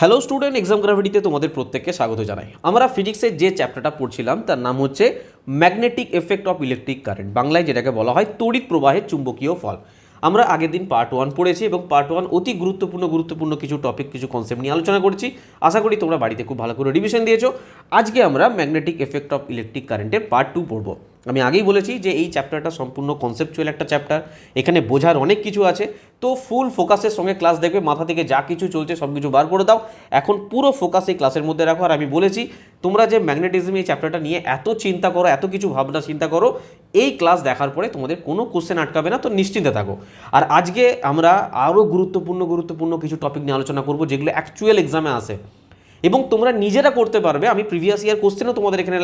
Hello student, exam গ্রাভিটিতে তোমাদের প্রত্যেককে স্বাগত জানাই। আমরা ফিজিক্সের যে চ্যাপ্টারটা পড়ছিলাম তার নাম হচ্ছে magnetic effect of electric current, বাংলায় যেটাকে বলা হয় তড়িৎ প্রবাহের চুম্বকীয় ফল। আমরা আগের দিন পার্ট 1 পড়েছি এবং পার্ট 1 অতি গুরুত্বপূর্ণ কিছু টপিক, কিছু কনসেপ্ট নিয়ে আলোচনা করেছি। আশা করি তোমরা বাড়িতে খুব ভালো করে রিভিশন দিয়েছো। আজকে আমরা ম্যাগনেটিক এফেক্ট অফ ইলেকট্রিক কারেন্টের পার্ট 2 পড়বো। আমি আগেই বলেছি যে এই চ্যাপ্টারটা সম্পূর্ণ কনসেপচুয়াল একটা চ্যাপ্টার, এখানে বোঝার অনেক কিছু আছে। তো ফুল ফোকাসের সঙ্গে ক্লাস দেখবে, মাথা থেকে যা কিছু চলছে সব কিছু বার করে দাও। এখন পুরো ফোকাস এই ক্লাসের মধ্যে রাখো। আর আমি বলেছি তোমরা যে ম্যাগনেটিজম এই চ্যাপ্টারটা নিয়ে এত চিন্তা করো, এত কিছু ভাবনা চিন্তা করো, এই ক্লাস দেখার পরে তোমাদের কোনো কোশ্চেন আটকাবে না, তো নিশ্চিন্তে থাকো। আর আজকে আমরা আরও গুরুত্বপূর্ণ কিছু টপিক নিয়ে আলোচনা করবো যেগুলো অ্যাকচুয়াল এক্সামে আসে এবং তোমরা নিজেরা করতে পারবে। আমি প্রিভিয়াস ইয়ার কোশ্চেনও তোমাদের এখানে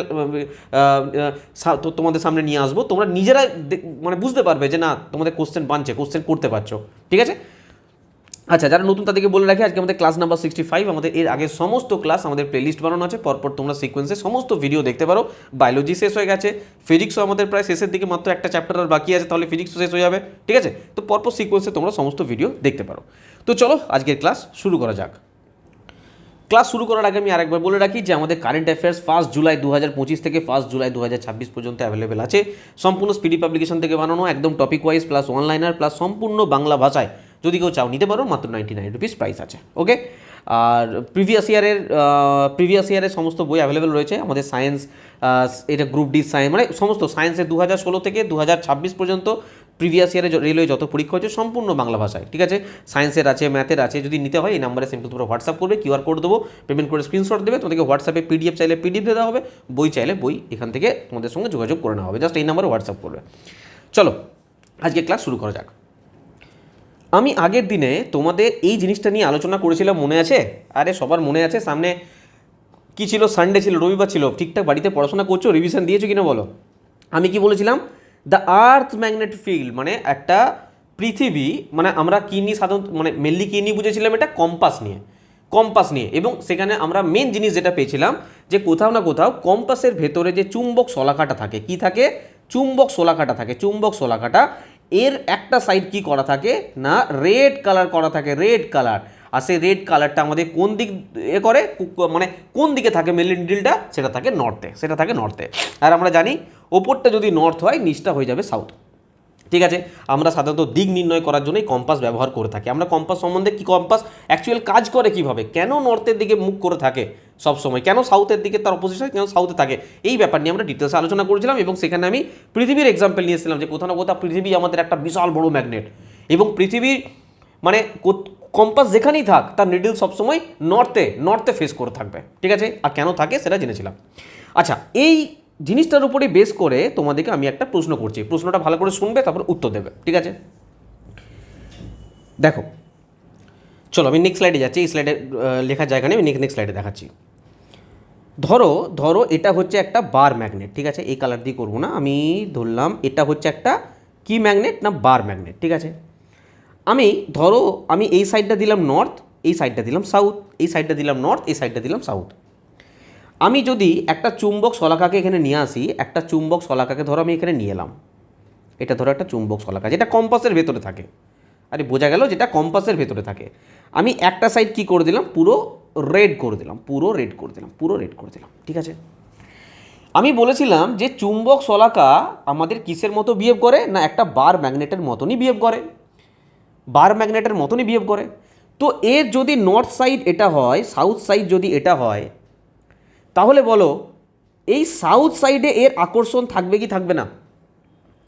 তোমাদের সামনে নিয়ে আসবো। তোমরা নিজেরা মানে বুঝতে পারবে যে না তোমাদের কোশ্চেন বানছে, কোশ্চেন করতে পারছো। ঠিক আছে? আচ্ছা, যারা নতুন তাদেরকে বলে রাখি, আজকে আমাদের ক্লাস নাম্বার 65। আমাদের এর আগে সমস্ত ক্লাস আমাদের প্লেলিস্ট বানানো আছে, পরপর তোমরা সিকোয়েন্সে সমস্ত ভিডিও দেখতে পারো। বায়োলজি শেষ হয়ে গেছে, ফিজিক্সও আমাদের প্রায় শেষের দিকে, মাত্র একটা চ্যাপ্টার আর বাকি আছে, তাহলে ফিজিক্সও শেষ হয়ে যাবে। ঠিক আছে? তো পরপর সিকোয়েন্সে তোমরা সমস্ত ভিডিও দেখতে পারো। তো চলো আজকের ক্লাস শুরু করা যাক। ক্লাস শুরু করার আগে আমি আরেকবার বলে রাখি যে আমাদের কারেন্ট অ্যাফেয়ার্স 1 জুলাই 2025 থেকে 1 জুলাই 2026 পর্যন্ত অ্যাভেলেবেল আছে। সম্পূর্ণ স্পিডি পাবলিকেশন থেকে বানানো, একদম টপিক ওয়াইজ প্লাস অনলাইনার প্লাস সম্পূর্ণ বাংলা ভাষায়। যদি কেউ চাও নিতে পারো, মাত্র 99 রুপিস প্রাইস আছে। ওকে? আর প্রিভিয়াস ইয়ারের সমস্ত বই অ্যাভেলেবেল রয়েছে। আমাদের সায়েন্স, এটা গ্রুপ ডি সায়েন্স, মানে সমস্ত সায়েন্সের 2016 থেকে 2026 পর্যন্ত প্রিভিয়াস ইয়ারে রেলওয়ে যত পরীক্ষা হচ্ছে সম্পূর্ণ বাংলা ভাষায়। ঠিক আছে? সায়েন্সের আছে, ম্যাথের আছে। যদি নিতে হয় এই নাম্বারে সিম্পল তোমরা হোয়াটসঅ্যাপ করবে, কিউআর কোড দেবো, পেমেন্ট করে স্ক্রিনশট দেবে, তোমাদেরকে হোয়াটসঅ্যাপে পিডিএফ চাইলে পিডিএফ দেওয়া হবে, বই চাইলে বই এখান থেকে তোমাদের সঙ্গে যোগাযোগ করে নেওয়া হবে। জাস্ট এই নাম্বারে হোয়াটসঅ্যাপ করবে। চলো আজকে ক্লাস শুরু করা যাক। আমি আগের দিনে তোমাদের এই জিনিসটা নিয়ে আলোচনা করেছিলাম, মনে আছে? আরে সবার মনে আছে। সামনে কি ছিল? সানডে ছিল, রবিবার ছিল। ঠিকঠাক বাড়িতে পড়াশোনা করছো, রিভিশন দিয়েছো কিনা বলো? আমি কি বলেছিলাম? দ্য আর্থ ম্যাগনেট ফিল্ড মানে একটা পৃথিবী, মানে আমরা কী নিয়ে সাধারণত, মানে মেনলি কী নিয়ে বুঝেছিলাম? এটা কম্পাস নিয়ে। এবং সেখানে আমরা মেন জিনিস যেটা পেয়েছিলাম যে কোথাও না কোথাও কম্পাসের ভেতরে যে চুম্বক শলাকাটা থাকে, কি থাকে? চুম্বক শলাকাটা থাকে। চুম্বক শলাকাটা এর একটা সাইড কি করা থাকে না, রেড কালার করা থাকে, রেড কালার। আর সেই রেড কালারটা আমাদের কোন দিক করে, মানে কোন দিকে থাকে মেনলি নিডলটা? সেটা থাকে নর্থে। আর আমরা জানি ওপরটা যদি নর্থ হয়, নিচটা হয়ে যাবে সাউথ। ঠিক আছে? আমরা সাধারণত দিক নির্ণয় করার জন্যই কম্পাস ব্যবহার করে থাকি। আমরা কম্পাস সম্বন্ধে, কি কম্পাস অ্যাকচুয়াল কাজ করে কীভাবে, কেন নর্থের দিকে মুখ করে থাকে সবসময়, কেন সাউথের দিকে তার অপোজিশন, কেন সাউথে থাকে, এই ব্যাপার নিয়ে আমরা ডিটেলসে আলোচনা করেছিলাম। এবং সেখানে আমি পৃথিবীর এক্সাম্পল নিয়েছিলাম যে কোথাও না কোথাও পৃথিবী আমাদের একটা বিশাল বড় ম্যাগনেট, এবং পৃথিবীর মানে কম্পাস যেখানেই থাক তার নিডল সবসময় নর্থে ফেস করে থাকবে। ঠিক আছে? আর কেন থাকে সেটা জেনেছিলাম। আচ্ছা, এই জিনিসটার উপরে বেস করে তোমাদেরকে আমি একটা প্রশ্ন করছি, প্রশ্নটা ভালো করে শুনবে, তারপর উত্তর দেবে। ঠিক আছে? দেখো, চলো আমি নেক্সট স্লাইডে যাচ্ছি। এই স্লাইডে লেখার জায়গা নেই, আমি নেক্সট স্লাইডে দেখাচ্ছি। ধরো এটা হচ্ছে একটা বার ম্যাগনেট। ঠিক আছে? এই কালার দিয়ে করবো না, আমি ধরলাম এটা হচ্ছে একটা কি ম্যাগনেট না, বার ম্যাগনেট। ঠিক আছে? আমি এই সাইডটা দিলাম নর্থ, এই সাইডটা দিলাম সাউথ, এই সাইডটা দিলাম নর্থ, এই সাইডটা দিলাম সাউথ। আমি যদি একটা চুম্বক শলাকাকে এখানে নিয়ে আসি, একটা চুম্বক শলাকাকে ধরো আমি এখানে নিয়ে এলাম, এটা ধরো একটা চুম্বক শলাকা যেটা কম্পাসের ভেতরে থাকে। আরে বোঝা গেল, যেটা কম্পাসের ভেতরে থাকে। আমি একটা সাইড কি করে দিলাম, পুরো রেড করে দিলাম। ঠিক আছে? আমি বলেছিলাম যে চুম্বক শলাকা আমাদের কিসের মতো বিহেভ করে না, একটা বার ম্যাগনেটের মতনই বিহেভ করে। তো এর যদি নর্থ সাইড এটা হয়, সাউথ সাইড যদি এটা হয়, তাহলে বলো এই সাউথ সাইডে এর আকর্ষণ থাকবে কি থাকবে না?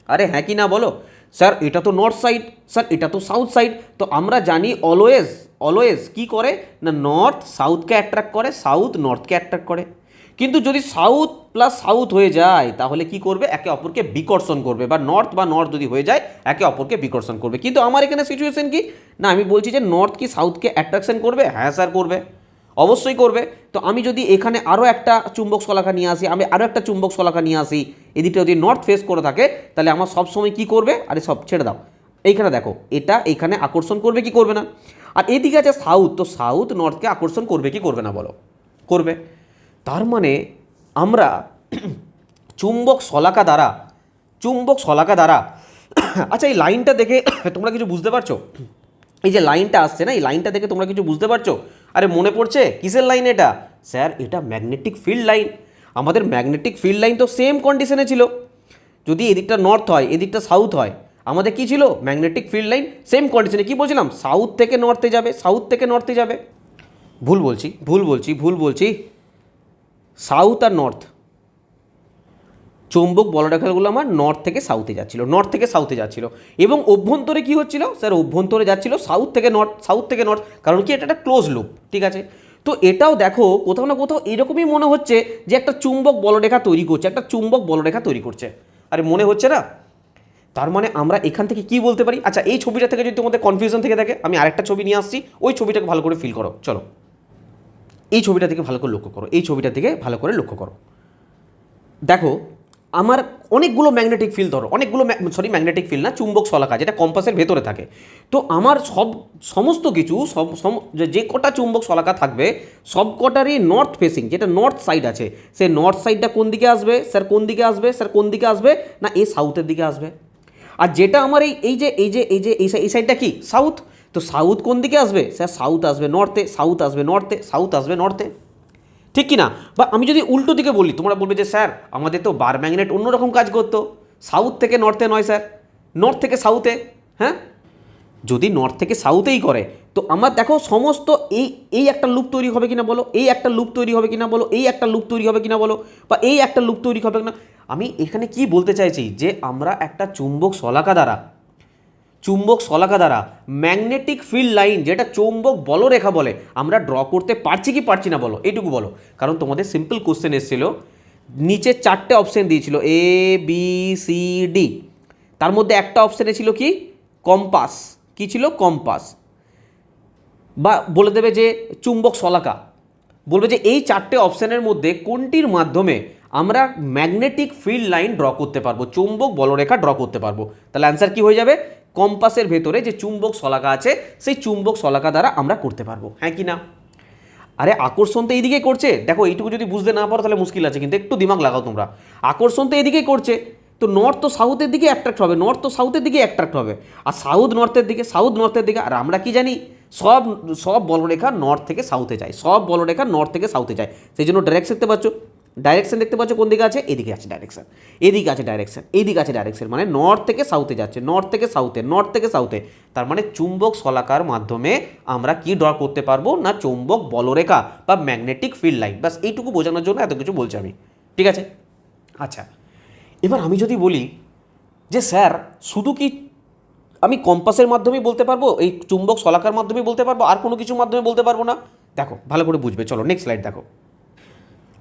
আরে হ্যাঁ কি না বলো? স্যার এটা তো নর্থ সাইড, স্যার এটা তো সাউথ সাইড। তো আমরা জানি অলওয়েজ কি করে না, নর্থ সাউথকে অ্যাট্রাক্ট করে, সাউথ নর্থকে অ্যাট্রাক্ট করে। কিন্তু যদি সাউথ প্লাস সাউথ হয়ে যায় তাহলে কি করবে? একে অপরকে বিকর্ষণ করবে, বা নর্থ যদি হয়ে যায় একে অপরকে বিকর্ষণ করবে। কিন্তু আমার এখানে সিচুয়েশন কি না, আমি বলছি যে নর্থ কি সাউথকে অ্যাট্রাকশন করবে? হ্যাঁ স্যার করবে, অবশ্যই করবে। তো আমি যদি এখানে আরও একটা চুম্বক শলাকা নিয়ে আসি, এদিকটা যদি নর্থ ফেস করে থাকে, তাহলে আমার সবসময় কি করবে? আরে সব ছেড়ে দাও, এইখানে দেখো, এটা এখানে আকর্ষণ করবে কি করবে না? আর এদিকে আছে সাউথ, তো সাউথ নর্থকে আকর্ষণ করবে কি করবে না বলো? করবে। তার মানে আমরা চুম্বক শলাকা দ্বারা আচ্ছা এই লাইনটা দেখে তোমরা কিছু বুঝতে পারছো? এই যে লাইনটা আসছে না, এই লাইনটা দেখে তোমরা কিছু বুঝতে পারছো? আরে মনে পড়ছে কিসের লাইন এটা? স্যার এটা ম্যাগনেটিক ফিল্ড লাইন। আমাদের ম্যাগনেটিক ফিল্ড লাইন তো সেম কন্ডিশনে ছিল। যদি এদিকটা নর্থ হয় এদিকটা সাউথ হয়, আমাদের কি ছিল? ম্যাগনেটিক ফিল্ড লাইন সেম কন্ডিশনে। কি বলছিলাম? সাউথ থেকে নর্থে যাবে, সাউথ থেকে নর্থে যাবে। ভুল বলছি। সাউথ আর নর্থ, চৌম্বক বলরেখাগুলো আমার নর্থ থেকে সাউথে যাচ্ছিল, এবং অভ্যন্তরে কি হচ্ছিল? স্যার অভ্যন্তরে যাচ্ছিল সাউথ থেকে নর্থ, কারণ কি এটা একটা ক্লোজ লুপ, ঠিক আছে? তো এটাও দেখো কোথাও না কোথাও এরকমই মনে হচ্ছে যে একটা চুম্বক বলরেখা তৈরি করছে, আরে মনে হচ্ছে না? তার মানে আমরা এখান থেকে কি বলতে পারি? আচ্ছা, এই ছবিটা থেকে যদি তোমাদের কনফিউশন থেকে থাকে, আমি আরেকটা ছবি নিয়ে আসছি, ওই ছবিটাকে ভালো করে ফিল করো। চলো এই ছবিটা থেকে ভালো করে লক্ষ্য করো, দেখো আমার অনেকগুলো ম্যাগনেটিক ফিল্ড, ধরো ম্যাগনেটিক ফিল্ড না, চুম্বক শলাকা যেটা কম্পাসের ভেতরে থাকে। তো আমার সমস্ত কিছু যে কটা চুম্বক শলাকা থাকবে সব কটারই নর্থ ফেসিং, যেটা নর্থ সাইড আছে, সেই নর্থ সাইডটা কোন দিকে আসবে? স্যার কোন দিকে আসবে না এই সাউথের দিকে আসবে। আর যেটা আমার এই সাইডটা কি? সাউথ। তো সাউথ কোন দিকে আসবে? স্যার সাউথ আসবে নর্থে। ঠিক কি না? বা আমি যদি উল্টো দিকে বলি, তোমরা বলবে যে স্যার আমাদের তো বার ম্যাগনেট অন্যরকম কাজ করতো, সাউথ থেকে নর্থে নয় স্যার, নর্থ থেকে সাউথে। হ্যাঁ, যদি নর্থ থেকে সাউথেই করে তো আমার দেখো সমস্ত এই একটা লুপ তৈরি হবে কিনা বলো, এই একটা লুপ তৈরি হবে কিনা বলো, বা এই একটা লুপ তৈরি হবে কিনা। আমি এখানে কি বলতে চাইছি যে আমরা একটা চুম্বক শলাকা দ্বারা ম্যাগনেটিক ফিল্ড লাইন, যেটা চৌম্বক বলরেখা বলে, আমরা ড্র করতে পারছি কি পারছি না বলো, এইটুকু বলো। কারণ তোমাদের সিম্পল কোশ্চেন এসেছিল, নিচে 4টে অপশন দিয়েছিল ABCD, তার মধ্যে একটা অপশানে ছিল কি? কম্পাস। কি ছিল? কম্পাস। বা বলে দেবে যে চুম্বক শলাকা, বলবে যে এই 4টে অপশানের মধ্যে কোনটির মাধ্যমে আমরা ম্যাগনেটিক ফিল্ড লাইন ড্র করতে পারবো, চৌম্বক বলরেখা ড্র করতে পারবো। তাহলে অ্যান্সার কি হয়ে যাবে? কম্পাসের ভেতরে যে চুম্বক শলাকা আছে সেই চুম্বক শলাকা দ্বারা আমরা করতে পারবো, হ্যাঁ কি না? আরে আকর্ষণ তো এইদিকেই করছে, দেখো এইটুকু যদি বুঝতে না পারো তাহলে মুশকিল আছে, কিন্তু একটু দিমাগ লাগাও তোমরা। আকর্ষণ তো এদিকেই করছে, তো নর্থ তো সাউথের দিকে অ্যাট্রাক্ট হবে, আর সাউথ নর্থের দিকে। আর আমরা কি জানি? সব বলরেখা নর্থ থেকে সাউথে যায়, সেই জন্য ডাইরেকশন দেখতে পাচ্ছ কোন দিকে আছে? এদিকে আছে ডাইরেকশন, মানে নর্থ থেকে সাউথে যাচ্ছে, নর্থ থেকে সাউথে। তার মানে চুম্বক শলাকার মাধ্যমে আমরা কি ড্র করতে পারবো না? চৌম্বক বলরেখা বা ম্যাগনেটিক ফিল্ড লাইন। বাস এইটুকু বোঝানোর জন্য এত কিছু বলছি আমি, ঠিক আছে? আচ্ছা, এবার আমি যদি বলি যে স্যার শুধু কি আমি কম্পাসের মাধ্যমেই বলতে পারবো, এই চুম্বক শলাকার মাধ্যমেই বলতে পারবো, আর কোনো কিছুর মাধ্যমে বলতে পারবো না? দেখো ভালো করে বুঝবে, চলো নেক্সট স্লাইড দেখো।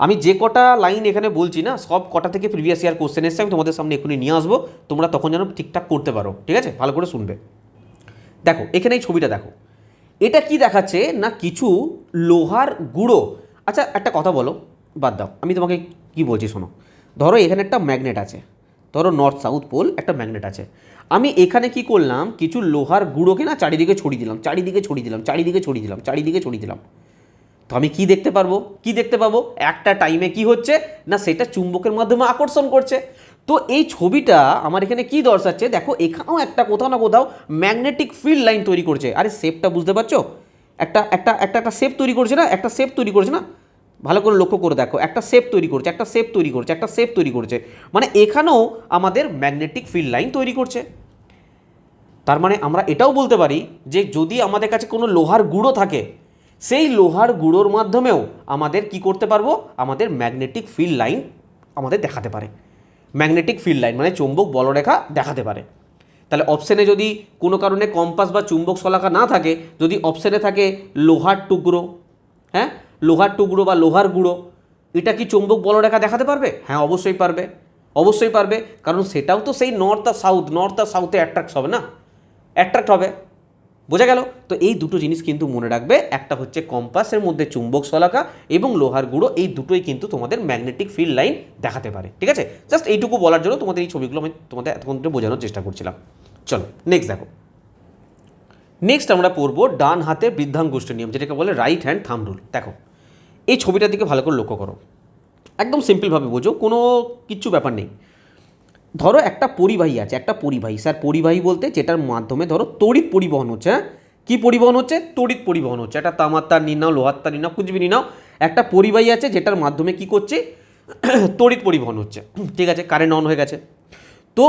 আমি যে কটা লাইন এখানে বলছি না, সব কটা থেকে প্রিভিয়াস ইয়ার কোশ্চেন এসছে, আমি তোমাদের সামনে এখনই নিয়ে আসবো, তোমরা তখন যেন ঠিকঠাক করতে পারো, ঠিক আছে? ভালো করে শুনবে। দেখো এখানে এই ছবিটা দেখো, এটা কি দেখাচ্ছে না? কিছু লোহার গুঁড়ো। আচ্ছা একটা কথা বলো, বাদ দাও, আমি তোমাকে কি বলছি শোনো। ধরো এখানে একটা ম্যাগনেট আছে, ধরো নর্থ সাউথ পোল একটা ম্যাগনেট আছে। আমি এখানে কি করলাম? কিছু লোহার গুঁড়োকে না চারিদিকে ছড়িয়ে দিলাম। তো আমি কি দেখতে পাবো? একটা টাইমে কি হচ্ছে না, সেটা চুম্বকের মাধ্যমে আকর্ষণ করছে। তো এই ছবিটা আমার এখানে কি দর্শাচ্ছে? দেখো এখানেও একটা কোথাও না কোথাও ম্যাগনেটিক ফিল্ড লাইন তৈরি করছে। আরে শেপটা বুঝতে পারছো? একটা শেপ তৈরি করছে না? ভালো করে লক্ষ্য করে দেখো, একটা শেপ তৈরি করছে, মানে এখানেও আমাদের ম্যাগনেটিক ফিল্ড লাইন তৈরি করছে। তার মানে আমরা এটাও বলতে পারি যে যদি আমাদের কাছে কোনো লোহার গুঁড়ো থাকে, সেই লোহার গুঁড়োর মাধ্যমেও আমাদের কি করতে পারবো? আমাদের ম্যাগনেটিক ফিল্ড লাইন আমাদের দেখাতে পারে, ম্যাগনেটিক ফিল্ড লাইন মানে চৌম্বক বলরেখা দেখাতে পারে। তাহলে অপশানে যদি কোনো কারণে কম্পাস বা চুম্বক শলাকা না থাকে, যদি অপশানে থাকে লোহার টুকরো, হ্যাঁ লোহার টুকরো বা লোহার গুঁড়ো, এটা কি চৌম্বক বলরেখা দেখাতে পারবে? হ্যাঁ অবশ্যই পারবে, কারণ সেটাও তো সেই নর্থ আর সাউথে অ্যাট্রাক্ট হবে, বোঝা গেল? তো এই দুটো জিনিস কিন্তু মনে রাখবে, একটা হচ্ছে কম্পাসের মধ্যে চুম্বক শলাকা এবং লোহার গুঁড়ো, এই দুটোই কিন্তু তোমাদের ম্যাগনেটিক ফিল্ড লাইন দেখাতে পারে, ঠিক আছে? জাস্ট এইটুকু বলার জন্য তোমাদের এই ছবিগুলো আমি তোমাদের এতক্ষণ ধরে বোঝানোর চেষ্টা করছিলাম। চলো নেক্সট দেখো। নেক্সট আমরা পড়বো ডান হাতে বৃদ্ধাঙ্গুষ্ঠ নিয়ম, যেটাকে বলে রাইট হ্যান্ড থাম্ব রুল। দেখো এই ছবিটার দিকে ভালো করে লক্ষ্য করো, একদম সিম্পলভাবে বোঝো, কোনো কিচ্ছু ব্যাপার নেই। ধরো একটা পরিবাহী আছে, স্যার পরিবাহী বলতে যেটার মাধ্যমে ধরো তড়িৎ পরিবহন হচ্ছে, হ্যাঁ কি পরিবহন হচ্ছে? তড়িৎ পরিবহন হচ্ছে। একটা তামার তার নিয়ে নাও, লোহার তার নিয়ে নাও, কুচবি নিয়ে নাও, একটা পরিবাহী আছে যেটার মাধ্যমে কি করছে? তড়িৎ পরিবহন হচ্ছে। ঠিক আছে, কারেন্ট অন হয়ে গেছে। তো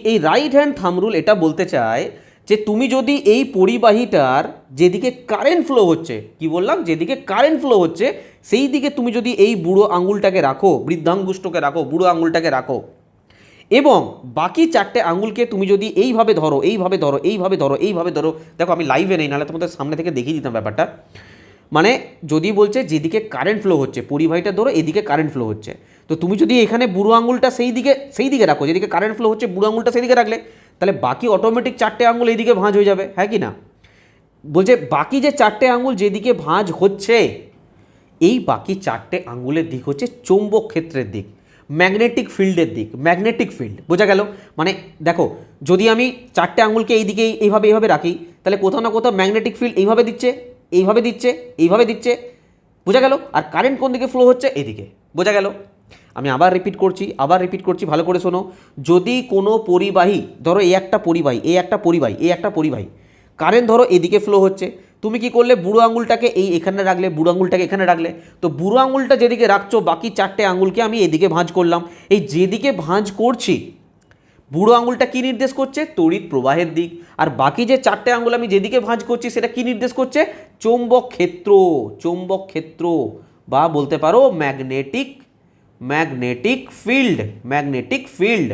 এই রাইট হ্যান্ড থাম্ব রুল এটা বলতে চায় যে তুমি যদি এই পরিবাহীটার যেদিকে কারেন্ট ফ্লো হচ্ছে, কি বললাম, যেদিকে কারেন্ট ফ্লো হচ্ছে সেই দিকে তুমি যদি এই বুড়ো আঙুলটাকে রাখো, বৃদ্ধাঙ্গুষ্ঠকে রাখো, বুড়ো আঙুলটাকে রাখো, এবং বাকি 4টে আঙুলকে তুমি যদি এইভাবে ধরো, এইভাবে ধরো, এইভাবে ধরো, এইভাবে ধরো, দেখো আমি লাইভে নেই, নাহলে তোমাদের সামনে থেকে দেখিয়ে দিতাম ব্যাপারটা। মানে যদি বলছে যেদিকে কারেন্ট ফ্লো হচ্ছে, পরিবাহীটা ধরো এদিকে কারেন্ট ফ্লো হচ্ছে, তো তুমি যদি এখানে বুড়ো আঙুলটা সেই দিকে রাখো, যেদিকে কারেন্ট ফ্লো হচ্ছে, বুড়ো আঙুলটা সেই দিকে রাখলে, তাহলে বাকি অটোমেটিক 4টে আঙুল এইদিকে ভাঁজ হয়ে যাবে, হ্যাঁ কি না? বলছে বাকি যে 4টে আঙুল যেদিকে ভাঁজ হচ্ছে, এই বাকি 4টে আঙুলের দিক হচ্ছে চৌম্বক ক্ষেত্রের দিক, ম্যাগনেটিক ফিল্ডের দিক, ম্যাগনেটিক ফিল্ড। বোঝা গেল? মানে দেখো, যদি আমি 4টে আঙুলকে এইদিকে এইভাবে এইভাবে রাখি, তাহলে কোথাও না কোথাও ম্যাগনেটিক ফিল্ড এইভাবে দিচ্ছে, এইভাবে দিচ্ছে, এইভাবে দিচ্ছে। বোঝা গেল? আর কারেন্ট কোন দিকে ফ্লো হচ্ছে? এদিকে। বোঝা গেল? আমি আবার রিপিট করছি, ভালো করে শোনো। যদি কোনো পরিবাহী, ধরো এই একটা পরিবাহী, কারেন্ট ধরো এদিকে ফ্লো হচ্ছে, তুমি কি করলে? বুড়ো আঙুলটাকে এখানে রাখলে, বুড়ো আঙুলটাকে এখানে রাখলে, তো বুড়ো আঙুলটা যেদিকে রাখছো বাকি 4টে আঙুলকে আমি এদিকে ভাঁজ করলাম। এই যেদিকে ভাঁজ করছি, বুড়ো আঙুলটা কি নির্দেশ করছে? তড়িৎ প্রবাহের দিক। আর বাকি যে 4টে আঙুল আমি যেদিকে ভাঁজ করছি সেটা কি নির্দেশ করছে? চৌম্বক ক্ষেত্র, বা বলতে পারো ম্যাগনেটিক ফিল্ড।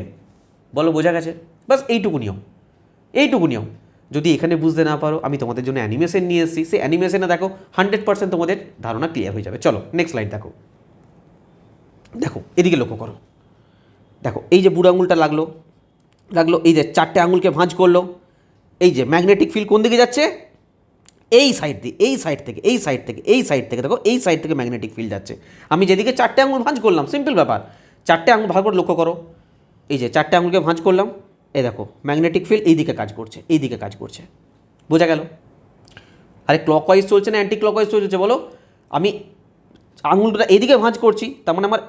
বলো বোঝা গেছে? বাস এইটুকু নিয়ম। যদি এখানে বুঝতে না পারো, আমি তোমাদের জন্য অ্যানিমেশন নিয়ে এসেছি, সেই অ্যানিমেশনে দেখো 100% তোমাদের ধারণা ক্লিয়ার হয়ে যাবে। চলো নেক্সট স্লাইড দেখো। এদিকে লক্ষ্য করো। দেখো এই যে বুড়ো আঙুলটা লাগলো, এই যে 4টে আঙুলকে ভাঁজ করলো, এই যে ম্যাগনেটিক ফিল্ড কোন দিকে যাচ্ছে? এই সাইড থেকে দেখো, এই সাইড থেকে ম্যাগনেটিক ফিল্ড যাচ্ছে। আমি যেদিকে 4টে আঙুল ভাঁজ করলাম, সিম্পল ব্যাপার, 4টে আঙুল ভালো করে লক্ষ্য করো, এই যে 4টে আঙুলকে ভাঁজ করলাম, এই দেখো ম্যাগনেটিক ফিল্ড এইদিকে কাজ করছে। বোঝা গেল? আরে ক্লকওয়াইজ চলছে না অ্যান্টি ক্লকওয়াইজ চলছে বলো? আমি আঙুলটা এদিকে ভাঁজ করছি, তার মানে আমার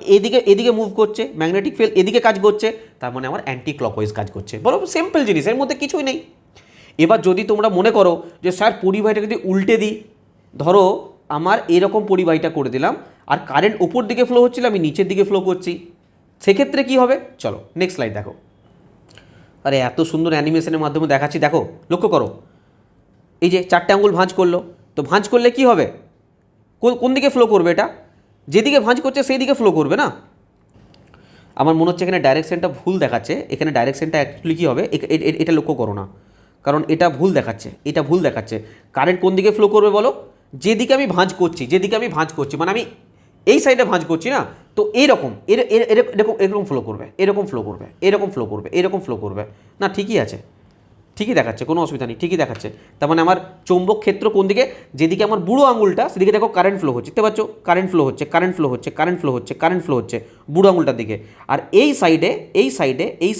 এদিকে মুভ করছে, ম্যাগনেটিক ফিল্ড এদিকে কাজ করছে, তার মানে আমার অ্যান্টি ক্লকওয়াইজ কাজ করছে। বলো সিম্পল জিনিস, এর মধ্যে কিছুই নেই। এবার যদি তোমরা মনে করো যে স্যার পরিবাহীটা যদি উল্টে দিই, ধরো আমার এরকম পরিবাহীটা করে দিলাম, আর কারেন্ট উপর দিকে ফ্লো হচ্ছিল, আমি নিচের দিকে ফ্লো করছি, সেক্ষেত্রে কি হবে? চলো নেক্সট স্লাইড দেখো। আরে এত সুন্দর অ্যানিমেশনের মাধ্যমে দেখাচ্ছি, দেখো লক্ষ্য করো, এই যে 4টে আঙুল ভাঁজ করলো, তো ভাঁজ করলে কি হবে? কোন দিকে ফ্লো করবে? এটা যেদিকে ভাঁজ করছে সেই দিকে ফ্লো করবে না? আমার মনে হচ্ছে এখানে ডাইরেকশনটা ভুল দেখাচ্ছে। এখানে ডাইরেকশনটা অ্যাকচুয়ালি কী হবে, এটা লক্ষ্য করো না, কারণ এটা ভুল দেখাচ্ছে। কারেন্ট কোন দিকে ফ্লো করবে বলো? যেদিকে আমি ভাঁজ করছি, মানে আমি এই সাইডে ভাঁজ করছি না, তো এরকম ফ্লো করবে না? ঠিকই দেখাচ্ছে, কোনো অসুবিধা নেই, ঠিকই দেখাচ্ছে। তার মানে আমার চৌম্বক ক্ষেত্র কোন দিকে? যেদিকে আমার বুড়ো আঙুলটা, সেদিকে দেখো কারেন্ট ফ্লো হচ্ছে, দেখতে পাচ্ছ? কারেন্ট ফ্লো হচ্ছে বুড়ো আঙুলটার দিকে। আর এই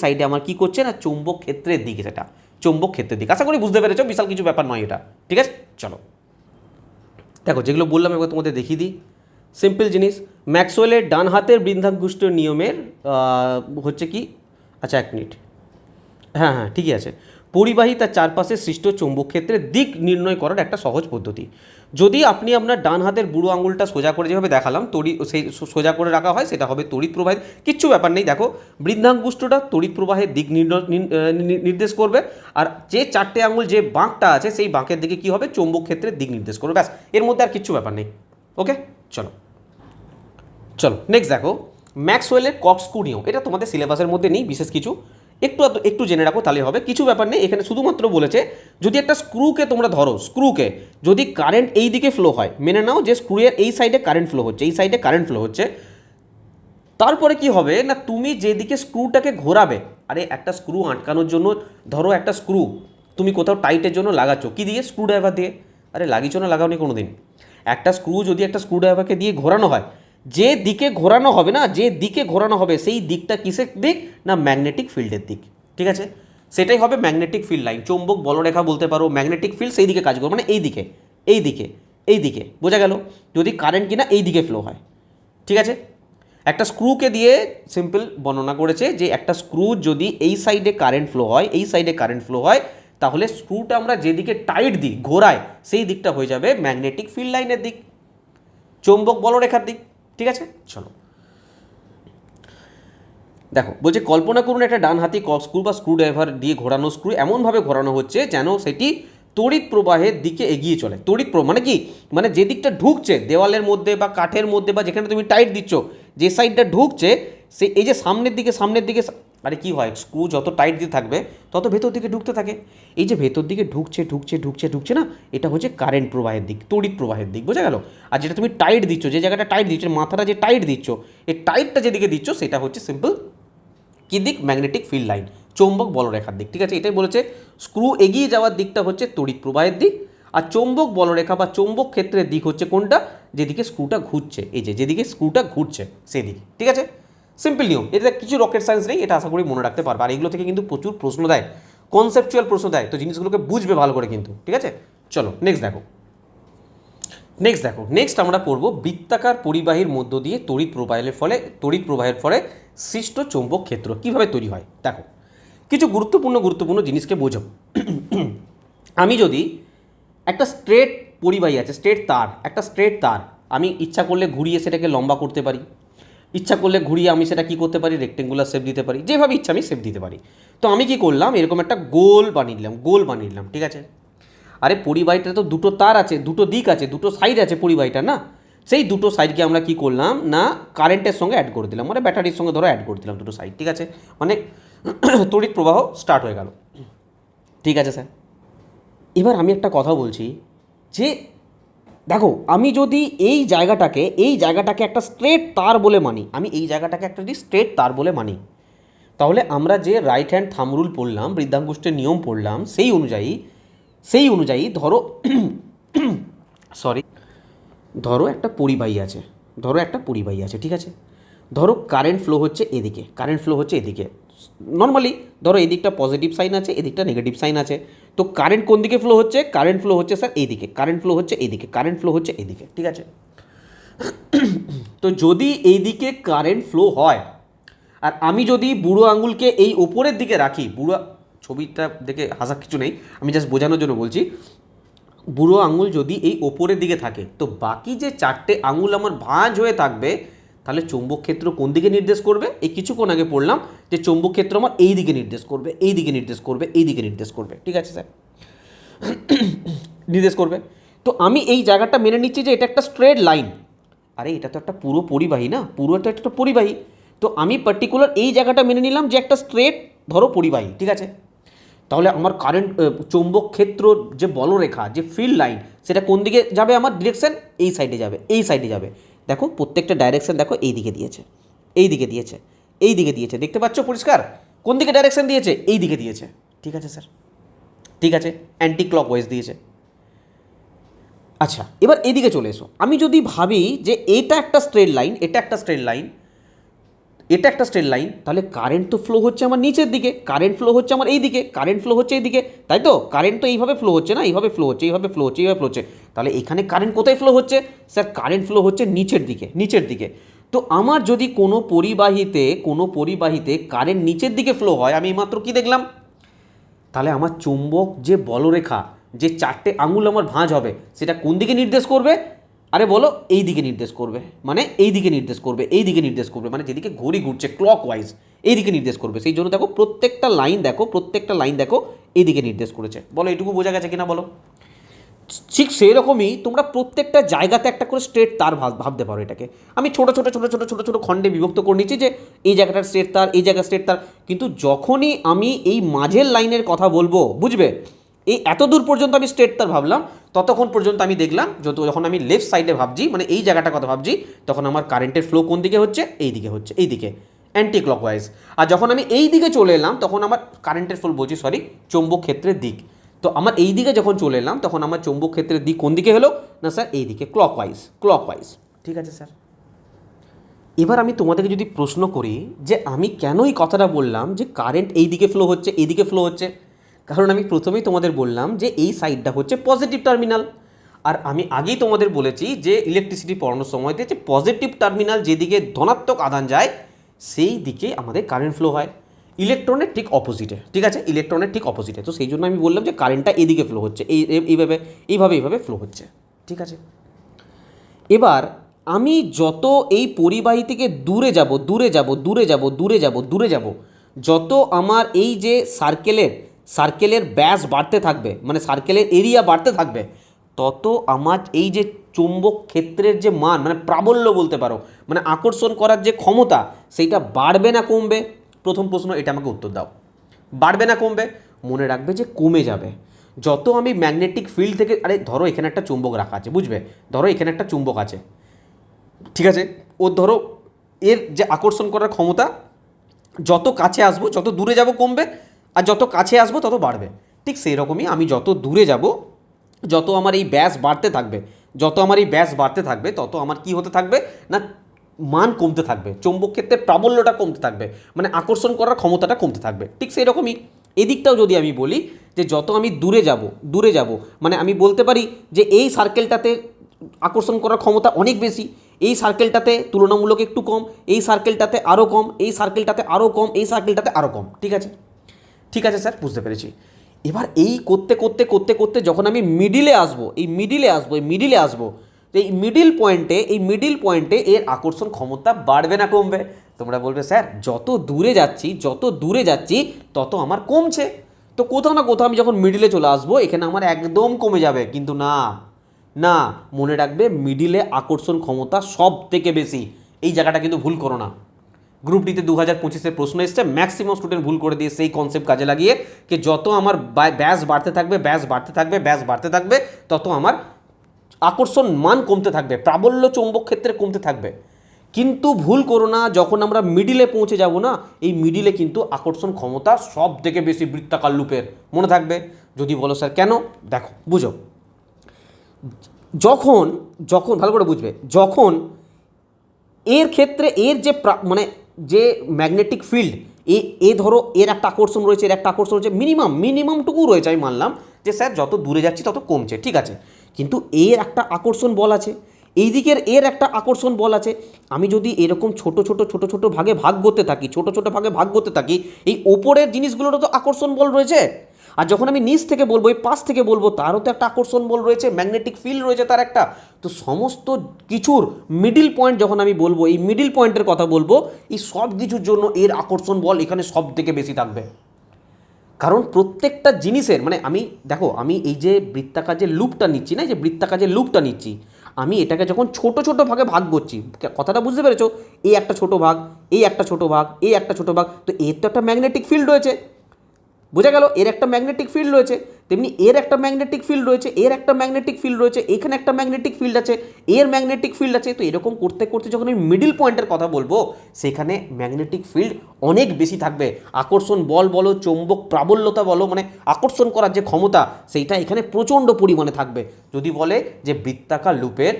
সাইডে আমার কি করছে না? চৌম্বক ক্ষেত্রের দিকে, সেটা চৌম্বক ক্ষেত্রের দিকে। আশা করি বুঝতে পেরেছো, বিশাল কিছু ব্যাপার নয় এটা। ঠিক আছে, চলো দেখো যেগুলো বললাম এবার তোমাদের দেখিয়ে দিই। সিম্পল জিনিস, ম্যাক্সওয়েলের ডান হাতের বৃদ্ধাঙ্গুষ্ঠ নিয়মের হচ্ছে কি, আচ্ছা 1 মিনিট, হ্যাঁ ঠিকই আছে। পরিবাহী তার চারপাশে সৃষ্ট চৌম্বক ক্ষেত্রের দিক নির্ণয় করার একটা সহজ পদ্ধতি। যদি আপনি আপনার ডান হাতের বুড়ো আঙুলটা সোজা করে যেভাবে দেখালাম, সেই সোজা করে রাখা হয়, সেটা হবে তড়িৎ প্রবাহের, কিচ্ছু ব্যাপার নেই। দেখো বৃদ্ধাঙ্গুষ্ঠটা তড়িৎ প্রবাহের দিক নির্দেশ করবে, আর যে 4টে আঙুল যে বাঁকটা আছে সেই বাঁকের দিকে কী হবে? চৌম্বক ক্ষেত্রের দিক নির্দেশ করবে। ব্যাস, এর মধ্যে আর কিচ্ছু ব্যাপার নেই। ওকে, চলো নেক্সট দেখো, ম্যাক্সওয়েলের কক্সস্ক্রু নিয়ম। এটা তোমাদের সিলেবাসের মধ্যে নেই বিশেষ কিছু, একটু জেনে রাখো তাহলে হবে, কিছু ব্যাপার নেই। এখানে শুধুমাত্র বলেছে যদি একটা স্ক্রুকে তোমরা ধরো, যদি কারেন্ট এই দিকে ফ্লো হয়, মেনে নাও যে স্ক্রুয়ের এই সাইডে কারেন্ট ফ্লো হচ্ছে, তারপরে কি হবে না, তুমি যেদিকে স্ক্রুটাকে ঘোরাবে, আরে একটা স্ক্রু আটকানোর জন্য, ধরো একটা স্ক্রু তুমি কোথাও টাইটের জন্য লাগাচ্ছ, কি দিয়ে? স্ক্রু ড্রাইভার দিয়ে। আরে লাগিয়েছো না লাগাওনি কোনো দিন? একটা স্ক্রু যদি একটা স্ক্রু ড্রাইভারকে দিয়ে ঘোরানো হয়, যে দিকে ঘোরানো হবে সেই দিকটা কিসের দিক না? ম্যাগনেটিক ফিল্ডের দিক। ঠিক আছে, সেটাই হবে ম্যাগনেটিক ফিল্ড লাইন, চৌম্বক বলরেখা বলতে পারো। ম্যাগনেটিক ফিল্ড সেই দিকে কাজ করবে, মানে এই দিকে। বোঝা গেল? যদি কারেন্ট কিনা এই দিকে ফ্লো হয়, ঠিক আছে। একটা স্ক্রুকে দিয়ে সিম্পল বর্ণনা করেছে যে একটা স্ক্রু যদি এই সাইডে কারেন্ট ফ্লো হয়, তাহলে স্ক্রুটা আমরা যেদিকে টাইট দিই ঘোরায় সেই দিকটা হয়ে যাবে ম্যাগনেটিক ফিল্ড লাইনের দিক, চৌম্বক বলরেখার দিক। ঠিক আছে, চলো দেখো বলছে কল্পনা করুন একটা ডান হাতি স্ক্রু বা স্ক্রু ড্রাইভার দিয়ে ঘোরানো স্ক্রু এমনভাবে ঘোরানো হচ্ছে যেন সেটি তড়িৎ প্রবাহের দিকে এগিয়ে চলে। তড়িৎ প্রবাহ মানে কি, মানে যে দিকটা ঢুকছে দেওয়ালের মধ্যে বা কাঠের মধ্যে বা যেখানে তুমি টাইট দিচ্ছ, যে সাইডটা ঢুকছে সে এই যে সামনের দিকে আরে কি হয়, স্ক্রু যত টাইট দিয়ে থাকবে তত ভেতর দিকে ঢুকতে থাকে। এই যে ভেতর দিকে ঢুকছে না, এটা হচ্ছে কারেন্ট প্রবাহের দিক, তড়িৎ প্রবাহের দিক, বোঝা গেল। আর যেটা তুমি টাইট দিচ্ছ, যে জায়গাটা টাইট দিচ্ছ, মাথাটা যে টাইট দিচ্ছ, এই টাইটটা যেদিকে দিচ্ছ সেটা হচ্ছে সিম্পল কি দিক, ম্যাগনেটিক ফিল্ড লাইন, চৌম্বক বলরেখার দিক। ঠিক আছে, এটাই বলেছে স্ক্রু এগিয়ে যাওয়ার দিকটা হচ্ছে তড়িৎ প্রবাহের দিক, আর চৌম্বক বলরেখা বা চৌম্বক ক্ষেত্রের দিক হচ্ছে কোনটা, যেদিকে স্ক্রুটা ঘুরছে, এই যে যেদিকে স্ক্রুটা ঘুরছে সেদিকে। ঠিক আছে, সিম্পল নিয়ম, এটা কিছু রকেট সায়েন্স নেই, এটা আশা করি মনে রাখতে পারবে। আর এগুলো থেকে কিন্তু প্রচুর প্রশ্ন দেয়, কনসেপচুয়াল প্রশ্ন দেয়, তো জিনিসগুলোকে বুঝবে ভালো করে কিন্তু। ঠিক আছে, চলো নেক্সট দেখো। নেক্সট আমরা পড়ব বৃত্তাকার পরিবাহীর মধ্য দিয়ে তড়িৎ প্রবাহের ফলে সৃষ্ট চৌম্বক ক্ষেত্র কীভাবে তৈরি হয়। দেখো কিছু গুরুত্বপূর্ণ জিনিসকে বোঝো। আমি যদি একটা স্ট্রেট পরিবাহী আছে, একটা স্ট্রেট তার আমি ইচ্ছা করলে ঘুরিয়ে সেটাকে লম্বা করতে পারি, ইচ্ছা করলে ঘুরিয়ে আমি সেটা কী করতে পারি, রেক্টেঙ্গুলার শেপ দিতে পারি, যেভাবে ইচ্ছা আমি শেপ দিতে পারি। তো আমি কি করলাম, এরকম একটা গোল বানিয়ে নিলাম। ঠিক আছে, আরে পরিবাহীটা তো দুটো তার আছে, দুটো দিক আছে, দুটো সাইড আছে পরিবাহীটা না, সেই দুটো সাইডকে আমরা কি করলাম না কারেন্টের সঙ্গে অ্যাড করে দিলাম, মানে ব্যাটারির সঙ্গে ধরো অ্যাড করে দিলাম দুটো সাইড। ঠিক আছে, মানে তড়িৎ প্রবাহ স্টার্ট হয়ে গেল। ঠিক আছে স্যার, এবার আমি একটা কথা বলছি যে দেখো আমি যদি এই জায়গাটাকে একটা স্ট্রেট তার বলে মানি, তাহলে আমরা যে রাইট হ্যান্ড থাম্ব রুল পড়লাম, বৃদ্ধাঙ্গুষ্ঠের নিয়ম পড়লাম, সেই অনুযায়ী ধরো একটা পরিবাহী আছে, ঠিক আছে, ধরো কারেন্ট ফ্লো হচ্ছে এদিকে, নর্মালি ধরো এদিকটা পজিটিভ সাইন আছে, এদিকটা নেগেটিভ সাইন আছে, তো কারেন্ট কোন দিকে ফ্লো হচ্ছে, স্যার এইদিকে, কারেন্ট ফ্লো হচ্ছে এদিকে। ঠিক আছে, তো যদি এইদিকে কারেন্ট ফ্লো হয় আর আমি যদি বুড়ো আঙুলকে এই ওপরের দিকে রাখি, ছবিটা দেখে হাসার কিছু নেই, আমি জাস্ট বোঝানোর জন্য বলছি, বুড়ো আঙুল যদি এই ওপরের দিকে থাকে তো বাকি যে চারটে আঙুল আমার ভাঁজ হয়ে থাকবে, তাহলে চৌম্বক ক্ষেত্র কোন দিকে নির্দেশ করবে, এই কিছুক্ষণ আগে পড়লাম যে চৌম্বক ক্ষেত্র আমার এই দিকে নির্দেশ করবে। ঠিক আছে স্যার, নির্দেশ করবে। তো আমি এই জায়গাটা মেনে নিচ্ছি যে এটা একটা স্ট্রেট লাইন, আরে এটা তো একটা পুরো পরিবাহী না, একটা পরিবাহী, তো আমি পার্টিকুলার এই জায়গাটা মেনে নিলাম যে একটা স্ট্রেট ধরো পরিবাহী। ঠিক আছে, তাহলে আমার কারেন্ট চৌম্বক ক্ষেত্র যে বলরেখা, যে ফিল্ড লাইন, সেটা কোন দিকে যাবে, আমার ডিরেকশন এই সাইডে যাবে। দেখো প্রত্যেকটা ডাইরেকশন দেখো এই দিকে দিয়েছে, দেখতে পাচ্ছ পরিষ্কার কোন দিকে ডাইরেকশন দিয়েছে, এই দিকে দিয়েছে। ঠিক আছে স্যার, ঠিক আছে, অ্যান্টি ক্লকওয়াইজ দিয়েছে। আচ্ছা, এবার এদিকে চলে এসো, আমি যদি ভাবি যে এটা একটা স্ট্রেট লাইন, তাহলে কারেন্ট তো ফ্লো হচ্ছে আমার নিচের দিকে, কারেন্ট ফ্লো হচ্ছে এইদিকে, তাই তো, কারেন্ট তো এইভাবে ফ্লো হচ্ছে না, এইভাবে ফ্লো হচ্ছে, তাহলে এখানে কারেন্ট কোথায় ফ্লো হচ্ছে, স্যার কারেন্ট ফ্লো হচ্ছে নিচের দিকে। তো আমার যদি কোনো পরিবাহীতে কারেন্ট নিচের দিকে ফ্লো হয়, আমি এইমাত্র কি দেখলাম, তাহলে আমার চুম্বক যে বলরেখা, যে চারটে আঙুল আমার ভাঁজ হবে, সেটা কোন দিকে নির্দেশ করবে, আরে বলো এই দিকে নির্দেশ করবে, মানে যেদিকে ঘড়ি ঘুরছে ক্লকওয়াইজ এই দিকে নির্দেশ করবে। সেই জন্য দেখো প্রত্যেকটা লাইন দেখো এই দিকে নির্দেশ করেছে। বলো এটুকু বোঝা গেছে কিনা বলো। ঠিক সেই রকমই তোমরা প্রত্যেকটা জায়গাতে একটা করে স্ট্রেট তার ভাবতে পারো। এটাকে আমি ছোট ছোট খণ্ডে বিভক্ত করে নিচ্ছি যে এই জায়গাটার স্ট্রেট তার, এই জায়গার স্ট্রেট তার, কিন্তু যখনই আমি এই মাঝের লাইনের কথা বলবো, বুঝবে এই এত দূর পর্যন্ত আমি স্ট্রেট তার ভাবলাম, ততক্ষণ পর্যন্ত আমি দেখলাম যখন আমি লেফট সাইডে ভাবছি, মানে এই জায়গাটার কথা ভাবছি, তখন আমার কারেন্টের ফ্লো কোন দিকে হচ্ছে, এইদিকে অ্যান্টি ক্লকওয়াইজ। আর যখন আমি এই দিকে চলে এলাম তখন আমার কারেন্টের ফ্লো চৌম্বক ক্ষেত্রের দিক। তো আমার এই দিকে যখন চলে এলাম তখন আমার চৌম্বক ক্ষেত্রের দিক কোন দিকে হলো না স্যার, এই দিকে, ক্লকওয়াইজ। ঠিক আছে স্যার, এবার আমি তোমাদেরকে যদি প্রশ্ন করি যে আমি কেন এই কথাটা বললাম যে কারেন্ট এই দিকে ফ্লো হচ্ছে, কারণ আমি প্রথমেই তোমাদের বললাম যে এই সাইডটা হচ্ছে পজিটিভ টার্মিনাল, আর আমি আগেই তোমাদের বলেছি যে ইলেকট্রিসিটি পড়ানোর সময়তে যে পজিটিভ টার্মিনাল যেদিকে ধনাত্মক আধান যায় সেই দিকে আমাদের কারেন্ট ফ্লো হয়। ইলেকট্রনের ঠিক অপোজিটে, ঠিক আছে, ইলেকট্রনের ঠিক অপোজিটে। তো সেই জন্য আমি বললাম যে কারেন্টটা এদিকে ফ্লো হচ্ছে, এইভাবে ফ্লো হচ্ছে, ঠিক আছে। এবার আমি যত এই পরিবাহী থেকে দূরে যাব, যত আমার এই যে সার্কেলের ব্যাস বাড়তে থাকবে, মানে সার্কেলের এরিয়া বাড়তে থাকবে, তত আমার এই যে চৌম্বক ক্ষেত্রের যে মান, মানে প্রাবল্য বলতে পারো, মানে আকর্ষণ করার যে ক্ষমতা, সেইটা বাড়বে না কমবে? প্রথম প্রশ্ন, এটা আমাকে উত্তর দাও। বাড়বে না কমবে? মনে রাখবে যে কমে যাবে। যত আমি ম্যাগনেটিক ফিল্ড থেকে, আরে ধরো এখানে একটা চুম্বক রাখা আছে, বুঝবে, ধরো এখানে একটা চুম্বক আছে, ঠিক আছে, ও ধরো এর যে আকর্ষণ করার ক্ষমতা, যত কাছে আসবো, যত দূরে যাব কমবে, আর যত কাছে আসবো তত বাড়বে। ঠিক সেই রকমই আমি যত দূরে যাব, যত আমার এই ব্যাস বাড়তে থাকবে, তত আমার কি হতে থাকবে না, মান কমতে থাকবে, চৌম্বক ক্ষেত্রের প্রাবল্যটা কমতে থাকবে, মানে আকর্ষণ করার ক্ষমতাটা কমতে থাকবে। ঠিক সেই রকমই এদিকটাও যদি আমি বলি যে যত আমি দূরে যাব, মানে আমি বলতে পারি যে এই সার্কেলটাতে আকর্ষণ করার ক্ষমতা অনেক বেশি, এই সার্কেলটাতে তুলনামূলক একটু কম, এই সার্কেলটাতে আরও কম, এই সার্কেলটাতে আরও কম, এই সার্কেলটাতে আরও কম, ঠিক আছে, ঠিক আছে স্যার, বুঝতে পেরেছি। এবার এই করতে যখন আমি মিডিলে আসবো, এই মিডিল পয়েন্টে এর আকর্ষণ ক্ষমতা বাড়বে না কমবে? তোমরা বলবে স্যার যত দূরে যাচ্ছি তত আমার কমছে। তো কোথাও না কোথাও আমি যখন মিডিলে চলে আসবো, এখানে আমার একদম কমে যাবে, কিন্তু না, মনে রাখবে মিডিলে আকর্ষণ ক্ষমতা সব থেকে বেশি। এই জায়গাটা কিন্তু ভুল করো না। গ্রুপ ডিতে 2025-এর প্রশ্ন এসছে, ম্যাক্সিমাম স্টুডেন্ট ভুল করে দিয়ে সেই কনসেপ্ট কাজে লাগিয়ে যে যত আমার ব্যাস বাড়তে থাকবে, তত আমার আকর্ষণ মান কমতে থাকবে, প্রাবল্য চৌম্বক ক্ষেত্রে কমতে থাকবে। কিন্তু ভুল করো না, যখন আমরা মিডিলে পৌঁছে যাব না, এই মিডিলে কিন্তু আকর্ষণ ক্ষমতা সব থেকে বেশি বৃত্তাকার লুপের, মনে থাকবে। যদি বলো স্যার কেন, দেখো বুঝো, যখন ভালো করে বুঝবে, যখন এর ক্ষেত্রে এর যে মানে যে ম্যাগনেটিক ফিল্ড, ধরো এর একটা আকর্ষণ রয়েছে, মিনিমামটুকু রয়েছে, আমি মানলাম যে স্যার যত দূরে যাচ্ছি তত কমছে, ঠিক আছে, কিন্তু এর একটা আকর্ষণ বল আছে, এই দিকের এর একটা আকর্ষণ বল আছে। আমি যদি এরকম ছোট ভাগে ভাগ করতে থাকি, এই ওপরের জিনিসগুলোরও তো আকর্ষণ বল রয়েছে, আর যখন আমি নিচ থেকে বলবো, এই পাশ থেকে বলবো, তারও তো একটা আকর্ষণ বল রয়েছে, ম্যাগনেটিক ফিল্ড রয়েছে তার একটা। তো সমস্ত কিছুর মিডিল পয়েন্ট যখন আমি বলবো, এই মিডিল পয়েন্টের কথা বলবো, এই সব কিছুর জন্য এর আকর্ষণ বল এখানে সব থেকে বেশি থাকবে। কারণ প্রত্যেকটা জিনিসের, মানে আমি এই যে বৃত্তাকার যে লুপটা নিচ্ছি, আমি এটাকে যখন ছোট ভাগে ভাগ করছি, কথাটা বুঝতে পেরেছো, এই একটা ছোট ভাগ, এই একটা ছোট ভাগ, এই একটা ছোট ভাগ, তো এর তো একটা ম্যাগনেটিক ফিল্ড রয়েছে, বোঝা গেল, এর একটা ম্যাগনেটিক ফিল্ড রয়েছে, তেমনি এর একটা ম্যাগনেটিক ফিল্ড রয়েছে, এখানে একটা ম্যাগনেটিক ফিল্ড আছে, এর ম্যাগনেটিক ফিল্ড আছে। তো এরকম করতে যখন আমি মিডিল পয়েন্টের কথা বলবো, সেখানে ম্যাগনেটিক ফিল্ড অনেক বেশি থাকবে, আকর্ষণ বল বলো, চৌম্বক প্রাবল্যতা বলো, মানে আকর্ষণ করার যে ক্ষমতা, সেইটা এখানে প্রচণ্ড পরিমাণে থাকবে। যদি বলে যে বৃত্তাকার লুপের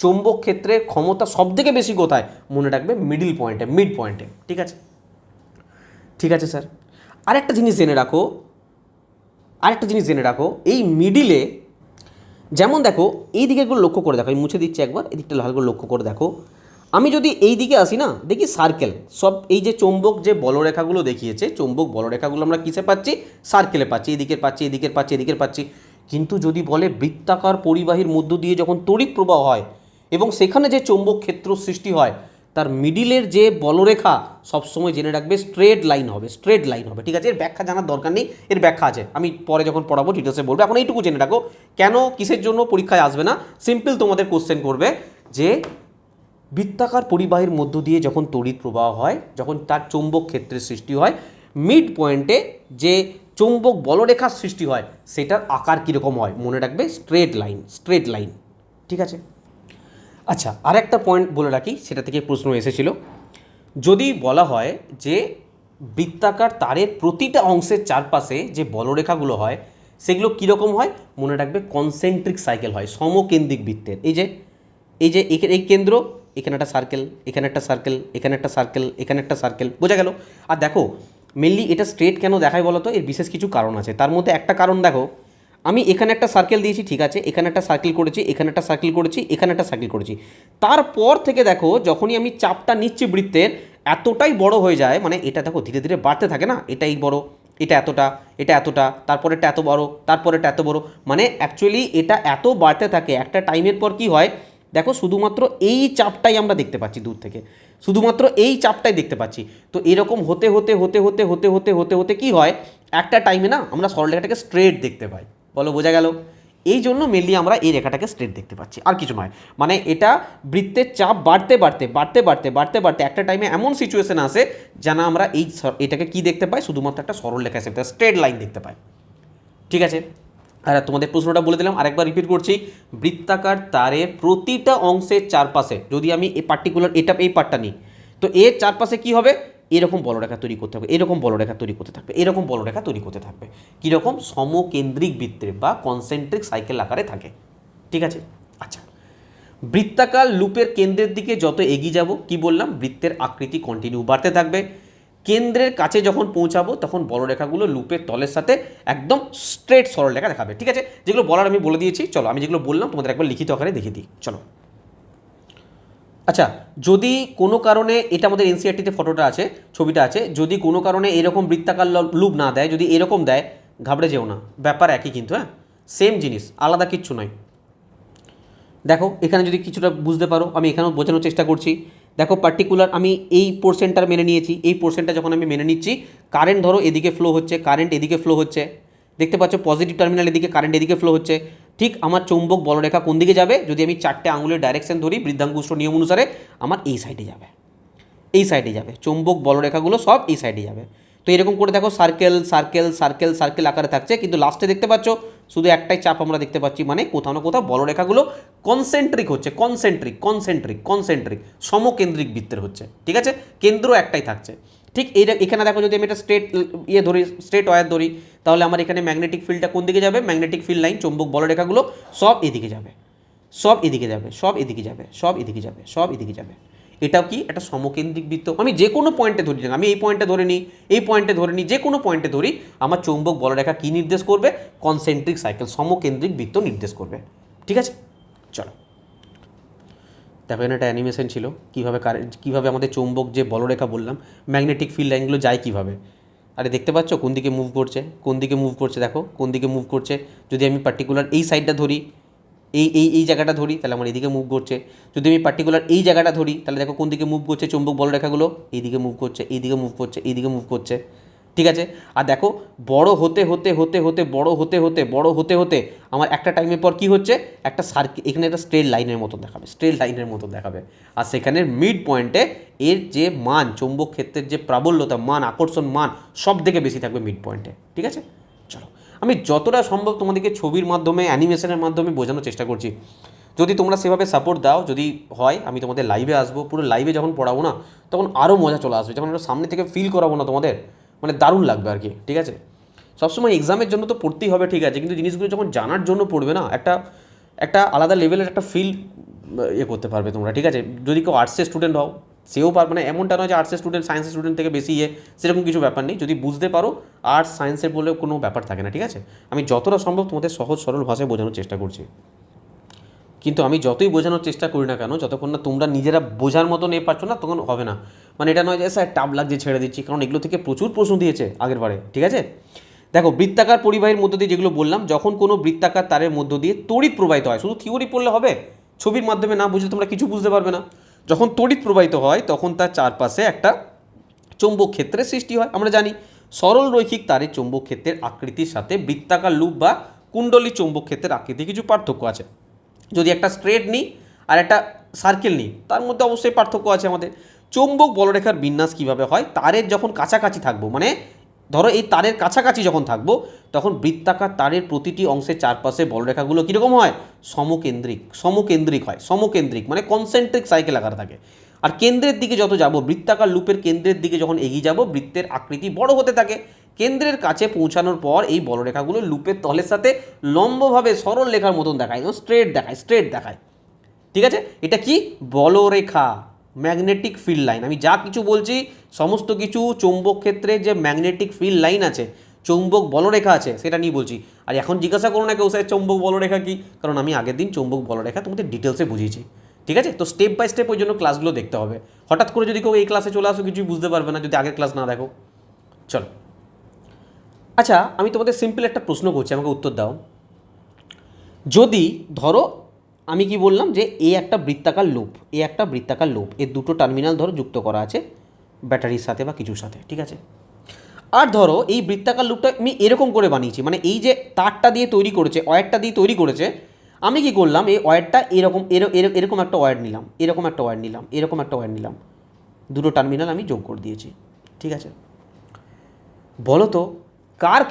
চৌম্বক ক্ষেত্রের ক্ষমতা সব থেকে বেশি কোথায়, মনে রাখবে মিড পয়েন্টে, ঠিক আছে স্যার। আরেকটা জিনিস জেনে রাখো, এই মিডিলে যেমন দেখো, এই দিকেগুলো লক্ষ্য করে দেখো, আমি মুছে দিচ্ছি একবার, এদিকটা ভালো করে লক্ষ্য করে দেখো। আমি যদি এই দিকে আসি না, দেখি সার্কেল, সব এই যে চৌম্বক যে বলরেখাগুলো দেখিয়েছে, চৌম্বক বলরেখাগুলো আমরা কিসে পাচ্ছি, সার্কেলে পাচ্ছি, এদিকের পাচ্ছি। কিন্তু যদি বলে বৃত্তাকার পরিবাহীর মধ্য দিয়ে যখন তড়িৎ প্রবাহ হয় এবং সেখানে যে চৌম্বক ক্ষেত্র সৃষ্টি হয়, তার মিডিলের যে বলরেখা সবসময় জেনে রাখবে স্ট্রেট লাইন হবে, ঠিক আছে। এর ব্যাখ্যা জানার দরকার নেই, এর ব্যাখ্যা আছে, আমি পরে যখন পড়াবো ডিটেলসে বলবো। এখন এইটুকু জেনে রাখো, কেন কিসের জন্য পরীক্ষায় আসবে না, সিম্পল তোমাদের কোশ্চেন করবে যে বৃত্তাকার পরিবাহীর মধ্য দিয়ে যখন তড়িৎ প্রবাহ হয়, যখন তার চৌম্বক ক্ষেত্রের সৃষ্টি হয়, মিড পয়েন্টে যে চৌম্বক বলরেখার সৃষ্টি হয়, সেটার আকার কীরকম হয়, মনে রাখবে স্ট্রেট লাইন, ঠিক আছে। আচ্ছা, আর একটা পয়েন্ট বলে রাখি, সেটা থেকে প্রশ্ন এসেছিল, যদি বলা হয় যে বৃত্তাকার তারের প্রতিটা অংশের চারপাশে যে বলরেখাগুলো হয়, সেগুলো কীরকম হয়, মনে রাখবে কনসেন্ট্রিক সাইকেল হয়, সমকেন্দ্রিক বৃত্তের। এই যে এই কেন্দ্র, এখানে একটা সার্কেল, এখানে একটা সার্কেল, বোঝা গেল। আর দেখো মেনলি এটা স্ট্রেট কেন দেখায় বলো তো, এর বিশেষ কিছু কারণ আছে। তার মধ্যে একটা কারণ দেখো, আমি এখানে একটা সার্কেল দিয়েছি, ঠিক আছে, এখানে একটা সার্কেল করেছি, এখানে একটা সার্কেল করেছি, তারপর থেকে দেখো যখনই আমি চাপটা নিচ্ছি বৃত্তের, এতটাই বড় হয়ে যায়, মানে এটা দেখো ধীরে ধীরে বাড়তে থাকে না, এটাই বড়, এটা এতটা, এটা এতটা, তারপরেটা এত বড়, তারপরেটা এত বড়, মানে অ্যাকচুয়ালি এটা এত বাড়তে থাকে একটা টাইমের পর কি হয় দেখো, শুধুমাত্র এই চাপটাই আমরা দেখতে পাচ্ছি দূর থেকে, শুধুমাত্র এই চাপটাই দেখতে পাচ্ছি। তো এরকম হতে হতে হতে হতে হতে হতে হতে হতে কি হয়, একটা টাইমে না আমরা সরলরেখাটাকে স্ট্রেট দেখতে পাই। বলো বোঝা গেল? এই জন্য মেনলি আমরা এই রেখাটাকে স্ট্রেট দেখতে পাচ্ছি, আর কিছু নয়। মানে এটা বৃত্তের চাপ বাড়তে বাড়তে বাড়তে বাড়তে বাড়তে বাড়তে একটা টাইমে এমন সিচুয়েশন আসে যেন আমরা এটাকে কি দেখতে পাই, শুধুমাত্র একটা সরল রেখা হিসেবে স্ট্রেট লাইন দেখতে পাই। ঠিক আছে, আর তোমাদের প্রশ্নটা বলে দিলাম, আরেকবার রিপিট করছি। বৃত্তাকার তারের প্রতিটা অংশের চারপাশে যদি আমি এই পার্টিকুলার এই পার্টটা নিই, তো এর চারপাশে কি হবে, এরকম বলরেখা তৈরি করতে হবে, এরকম বলরেখা তৈরি করতে থাকবে, এরকম বলরেখা তৈরি করতে থাকবে। কীরকম? সমকেন্দ্রিক বৃত্তের বা কনসেন্ট্রিক সাইকেল আকারে থাকে। ঠিক আছে, আচ্ছা। বৃত্তাকার লুপের কেন্দ্রের দিকে যত এগিয়ে যাব, কি বললাম, বৃত্তের আকৃতি কন্টিনিউ বাড়তে থাকবে। কেন্দ্রের কাছে যখন পৌঁছাবো তখন বলরেখাগুলো লুপের তলের সাথে একদম স্ট্রেট সরলরেখা দেখাবে। ঠিক আছে, যেগুলো বলার আমি বলে দিয়েছি। চলো আমি যেগুলো বললাম তোমাদের একবার লিখিত আকারে দেখিয়ে দিই। চলো, আচ্ছা, যদি কোনো কারণে, এটা আমাদের এনসিইআরটিতে ফটোটা আছে, ছবিটা আছে, যদি কোনো কারণে এরকম বৃত্তাকার লুপ না দেয়, যদি এরকম দেয়, ঘাবড়ে যেও না, ব্যাপার একই কিন্তু, হ্যাঁ, সেম জিনিস, আলাদা কিচ্ছু নয়। দেখো এখানে যদি কিছুটা বুঝতে পারো, আমি এখানেও বোঝানোর চেষ্টা করছি। দেখো পার্টিকুলার আমি এই পোর্শনটার মেনে নিয়েছি, এই পোর্শনটা যখন আমি মেনে নিচ্ছি, কারেন্ট ধরো এদিকে ফ্লো হচ্ছে, কারেন্ট এদিকে ফ্লো হচ্ছে, দেখতে পাচ্ছ পজিটিভ টার্মিনাল এদিকে, কারেন্ট এদিকে ফ্লো হচ্ছে। ঠিক আমার চৌম্বক বলরেখা কোন দিকে যাবে, যদি আমি 4টে আঙুলের ডাইরেকশন ধরি বৃদ্ধাঙ্গুষ্ঠ নিয়ম অনুসারে, আমার এই সাইডে যাবে, এই সাইডে যাবে, চৌম্বক বলরেখাগুলো সব এই সাইডে যাবে। তো এরকম করে দেখো সার্কেল সার্কেল সার্কেল সার্কেল আকারে থাকছে, কিন্তু লাস্টে দেখতে পাচ্ছ শুধু একটাই চাপ আমরা দেখতে পাচ্ছি, মানে কোথাও না কোথাও বলরেখাগুলো কনসেন্ট্রিক হচ্ছে, কনসেন্ট্রিক কনসেন্ট্রিক কনসেন্ট্রিক সমকেন্দ্রিক বৃত্তের হচ্ছে। ঠিক আছে, কেন্দ্র একটাই থাকছে। ঠিক এখানে দেখো যদি আমি এটা স্ট্রেট ধরি, স্ট্রেট ওয়্যার ধরি, তাহলে আমার এখানে ম্যাগনেটিক ফিল্ডটা কোন দিকে যাবে, ম্যাগনেটিক ফিল্ড লাইন চৌম্বক বলরেখাগুলো সব এদিকে যাবে, সব এদিকে যাবে, সব এদিকে যাবে, সব এদিকে যাবে, সব এদিকে যাবে। এটাও কি একটা সমকেন্দ্রিক বৃত্ত। আমি যে কোনো পয়েন্টে ধরি না, আমি এই পয়েন্টে ধরে নিই, এই পয়েন্টে ধরে নিই, যে কোনো পয়েন্টে ধরি, আমার চৌম্বক বলরেখা কী নির্দেশ করবে, কনসেন্ট্রিক সাইকেল, সমকেন্দ্রিক বৃত্ত নির্দেশ করবে। ঠিক আছে, চলো দেখো এখানে একটা অ্যানিমেশন ছিল, কীভাবে আমাদের চৌম্বক যে বলরেখা বললাম, ম্যাগনেটিক ফিল্ড লাইনগুলো যায় কীভাবে। আরে দেখতে পাচ্ছ কোন দিকে মুভ করছে, কোন দিকে মুভ করছে, দেখো কোন দিকে মুভ করছে। যদি আমি পার্টিকুলার এই সাইডটা ধরি, এই জায়গাটা ধরি, তাহলে আমার এদিকে মুভ করছে। যদি আমি পার্টিকুলার এই জায়গাটা ধরি, তাহলে দেখো কোন দিকে মুভ করছে, চৌম্বক বলরেখাগুলো এইদিকে মুভ করছে, এইদিকে মুভ করছে, এইদিকে মুভ করছে। ঠিক আছে, আর দেখো বড় হতে হতে হতে হতে বড় হতে হতে বড় হতে হতে আমার একটা টাইমের পর কি হচ্ছে, একটা সার্কেল, এখানে একটা স্ট্রেট লাইনের মতো দেখাবে, স্ট্রেট লাইনের মতো দেখাবে। আর সেখানের মিড পয়েন্টে এর যে মান, চৌম্বক ক্ষেত্রের যে প্রাবল্যতা মান, আকর্ষণ মান সব থেকে বেশি থাকবে মিড পয়েন্টে। ঠিক আছে, চলো আমি যতটা সম্ভব তোমাদেরকে ছবির মাধ্যমে, অ্যানিমেশনের মাধ্যমে বোঝানোর চেষ্টা করছি। যদি তোমরা সেভাবে সাপোর্ট দাও, যদি হয় আমি তোমাদের লাইভে আসবো, পুরো লাইভে যখন পড়াবো না, তখন আরও মজা চলে আসবে, যখন আমরা সামনে থেকে ফিল করাবো না তোমাদের, মানে দারুণ লাগবে আর কি। ঠিক আছে, সবসময় এক্সামের জন্য তো পড়তেই হবে, ঠিক আছে, কিন্তু জিনিসগুলো যখন জানার জন্য পড়বে না, একটা আলাদা লেভেলের একটা ফিল করতে পারবে তোমরা। ঠিক আছে, যদি কেউ আর্টসের স্টুডেন্ট হও সেও পারবে না, এমনটা নয় যে আর্টসের স্টুডেন্ট সায়েন্সের স্টুডেন্ট থেকে বেশি সেরকম কিছু ব্যাপার নেই। যদি বুঝতে পারো, আর্টস সায়েন্সের বলে কোনো ব্যাপার থাকে না। ঠিক আছে, আমি যতটা সম্ভব তোমাদের সহজ সরল ভাষায় বোঝানোর চেষ্টা করছি, কিন্তু আমি যতই বোঝানোর চেষ্টা করি না কেন, যতক্ষণ না তোমরা নিজেরা বোঝার মতো নিয়ে পারছো না, তখন হবে না। মানে এটা নয় যে স্যার টাফ লাগছে ছেড়ে দিচ্ছি, কারণ এগুলো থেকে প্রচুর প্রশ্ন দিয়েছে আগের বারে। ঠিক আছে, দেখো বৃত্তাকার পরিবাহীর মধ্য দিয়ে যেগুলো বললাম, যখন কোনো বৃত্তাকার তারের মধ্য দিয়ে তড়িৎ প্রবাহিত হয়, শুধু থিওরি পড়লে হবে, ছবির মাধ্যমে না বুঝলে তোমরা কিছু বুঝতে পারবে না। যখন তড়িৎ প্রবাহিত হয় তখন তার চারপাশে একটা চৌম্বক ক্ষেত্রের সৃষ্টি হয়। আমরা জানি সরল রৈখিক তারের চৌম্বক ক্ষেত্রের আকৃতির সাথে বৃত্তাকার লুপ বা কুণ্ডলী চৌম্বক ক্ষেত্রের আকৃতি কিছু পার্থক্য আছে। যদি একটা স্ট্রেট নিই আর একটা সার্কেল নিই, তার মধ্যে অবশ্যই পার্থক্য আছে আমাদের। চৌম্বক বলরেখার বিন্যাস কীভাবে হয়, তারের যখন কাছাকাছি থাকবো, মানে ধরো এই তারের কাছাকাছি যখন থাকবো, তখন বৃত্তাকার তারের প্রতিটি অংশের চারপাশে বলরেখাগুলো কীরকম হয়, সমকেন্দ্রিক হয়, সমকেন্দ্রিক মানে কনসেন্ট্রিক সাইকেল আকারে থাকে। আর কেন্দ্রের দিকে যত যাব, বৃত্তাকার লুপের কেন্দ্রের দিকে যখন এগিয়ে যাব, বৃত্তের আকৃতি বড় হতে থাকে। কেন্দ্রের কাছে পৌঁছানোর পর এই বলরেখাগুলো লুপের তলের সাথে লম্বভাবে সরল রেখার মতন দেখায়, স্ট্রেট দেখায়। ঠিক আছে, এটা কি বলরেখা, ম্যাগনেটিক ফিল্ড লাইন। আমি যা কিছু বলছি সমস্ত কিছু চৌম্বক ক্ষেত্রে যে ম্যাগনেটিক ফিল্ড লাইন আছে, চৌম্বক বলরেখা আছে, সেটা নিয়ে বলছি। আর এখন জিজ্ঞাসা করো না কেউ স্যার চৌম্বক বলরেখা কি, কারণ আমি আগের দিন চৌম্বক বলরেখা তোমাদের ডিটেলসে বুঝিয়েছি। ঠিক আছে? তো স্টেপ বাই স্টেপ ওই জন্য ক্লাসগুলো দেখতে হবে। হঠাৎ করে যদি কেউ এই ক্লাসে চলে আসো কিছুই বুঝতে পারবে না যদি আগের ক্লাস না দেখো। চলো, আচ্ছা আমি তোমাদের সিম্পল একটা প্রশ্ন করছি, আমাকে উত্তর দাও। যদি ধরো আমি কি বললাম যে এ একটা বৃত্তাকার লুপ, এর দুটো টার্মিনাল ধরো যুক্ত করা আছে ব্যাটারির সাথে বা কিছুর সাথে, ঠিক আছে? আর ধরো এই বৃত্তাকার লুপটা আমি এরকম করে বানিয়েছি, মানে এই যে তারটা দিয়ে তৈরি করেছে, ওয়্যারটা দিয়ে তৈরি করেছে, আমি কি করলাম এই ওয়্যারটা এরকম এরকম একটা ওয়্যার নিলাম, এরকম একটা ওয়্যার নিলাম, এরকম একটা ওয়্যার নিলাম, দুটো টার্মিনাল আমি যোগ করে দিয়েছি, ঠিক আছে? বলো তো কার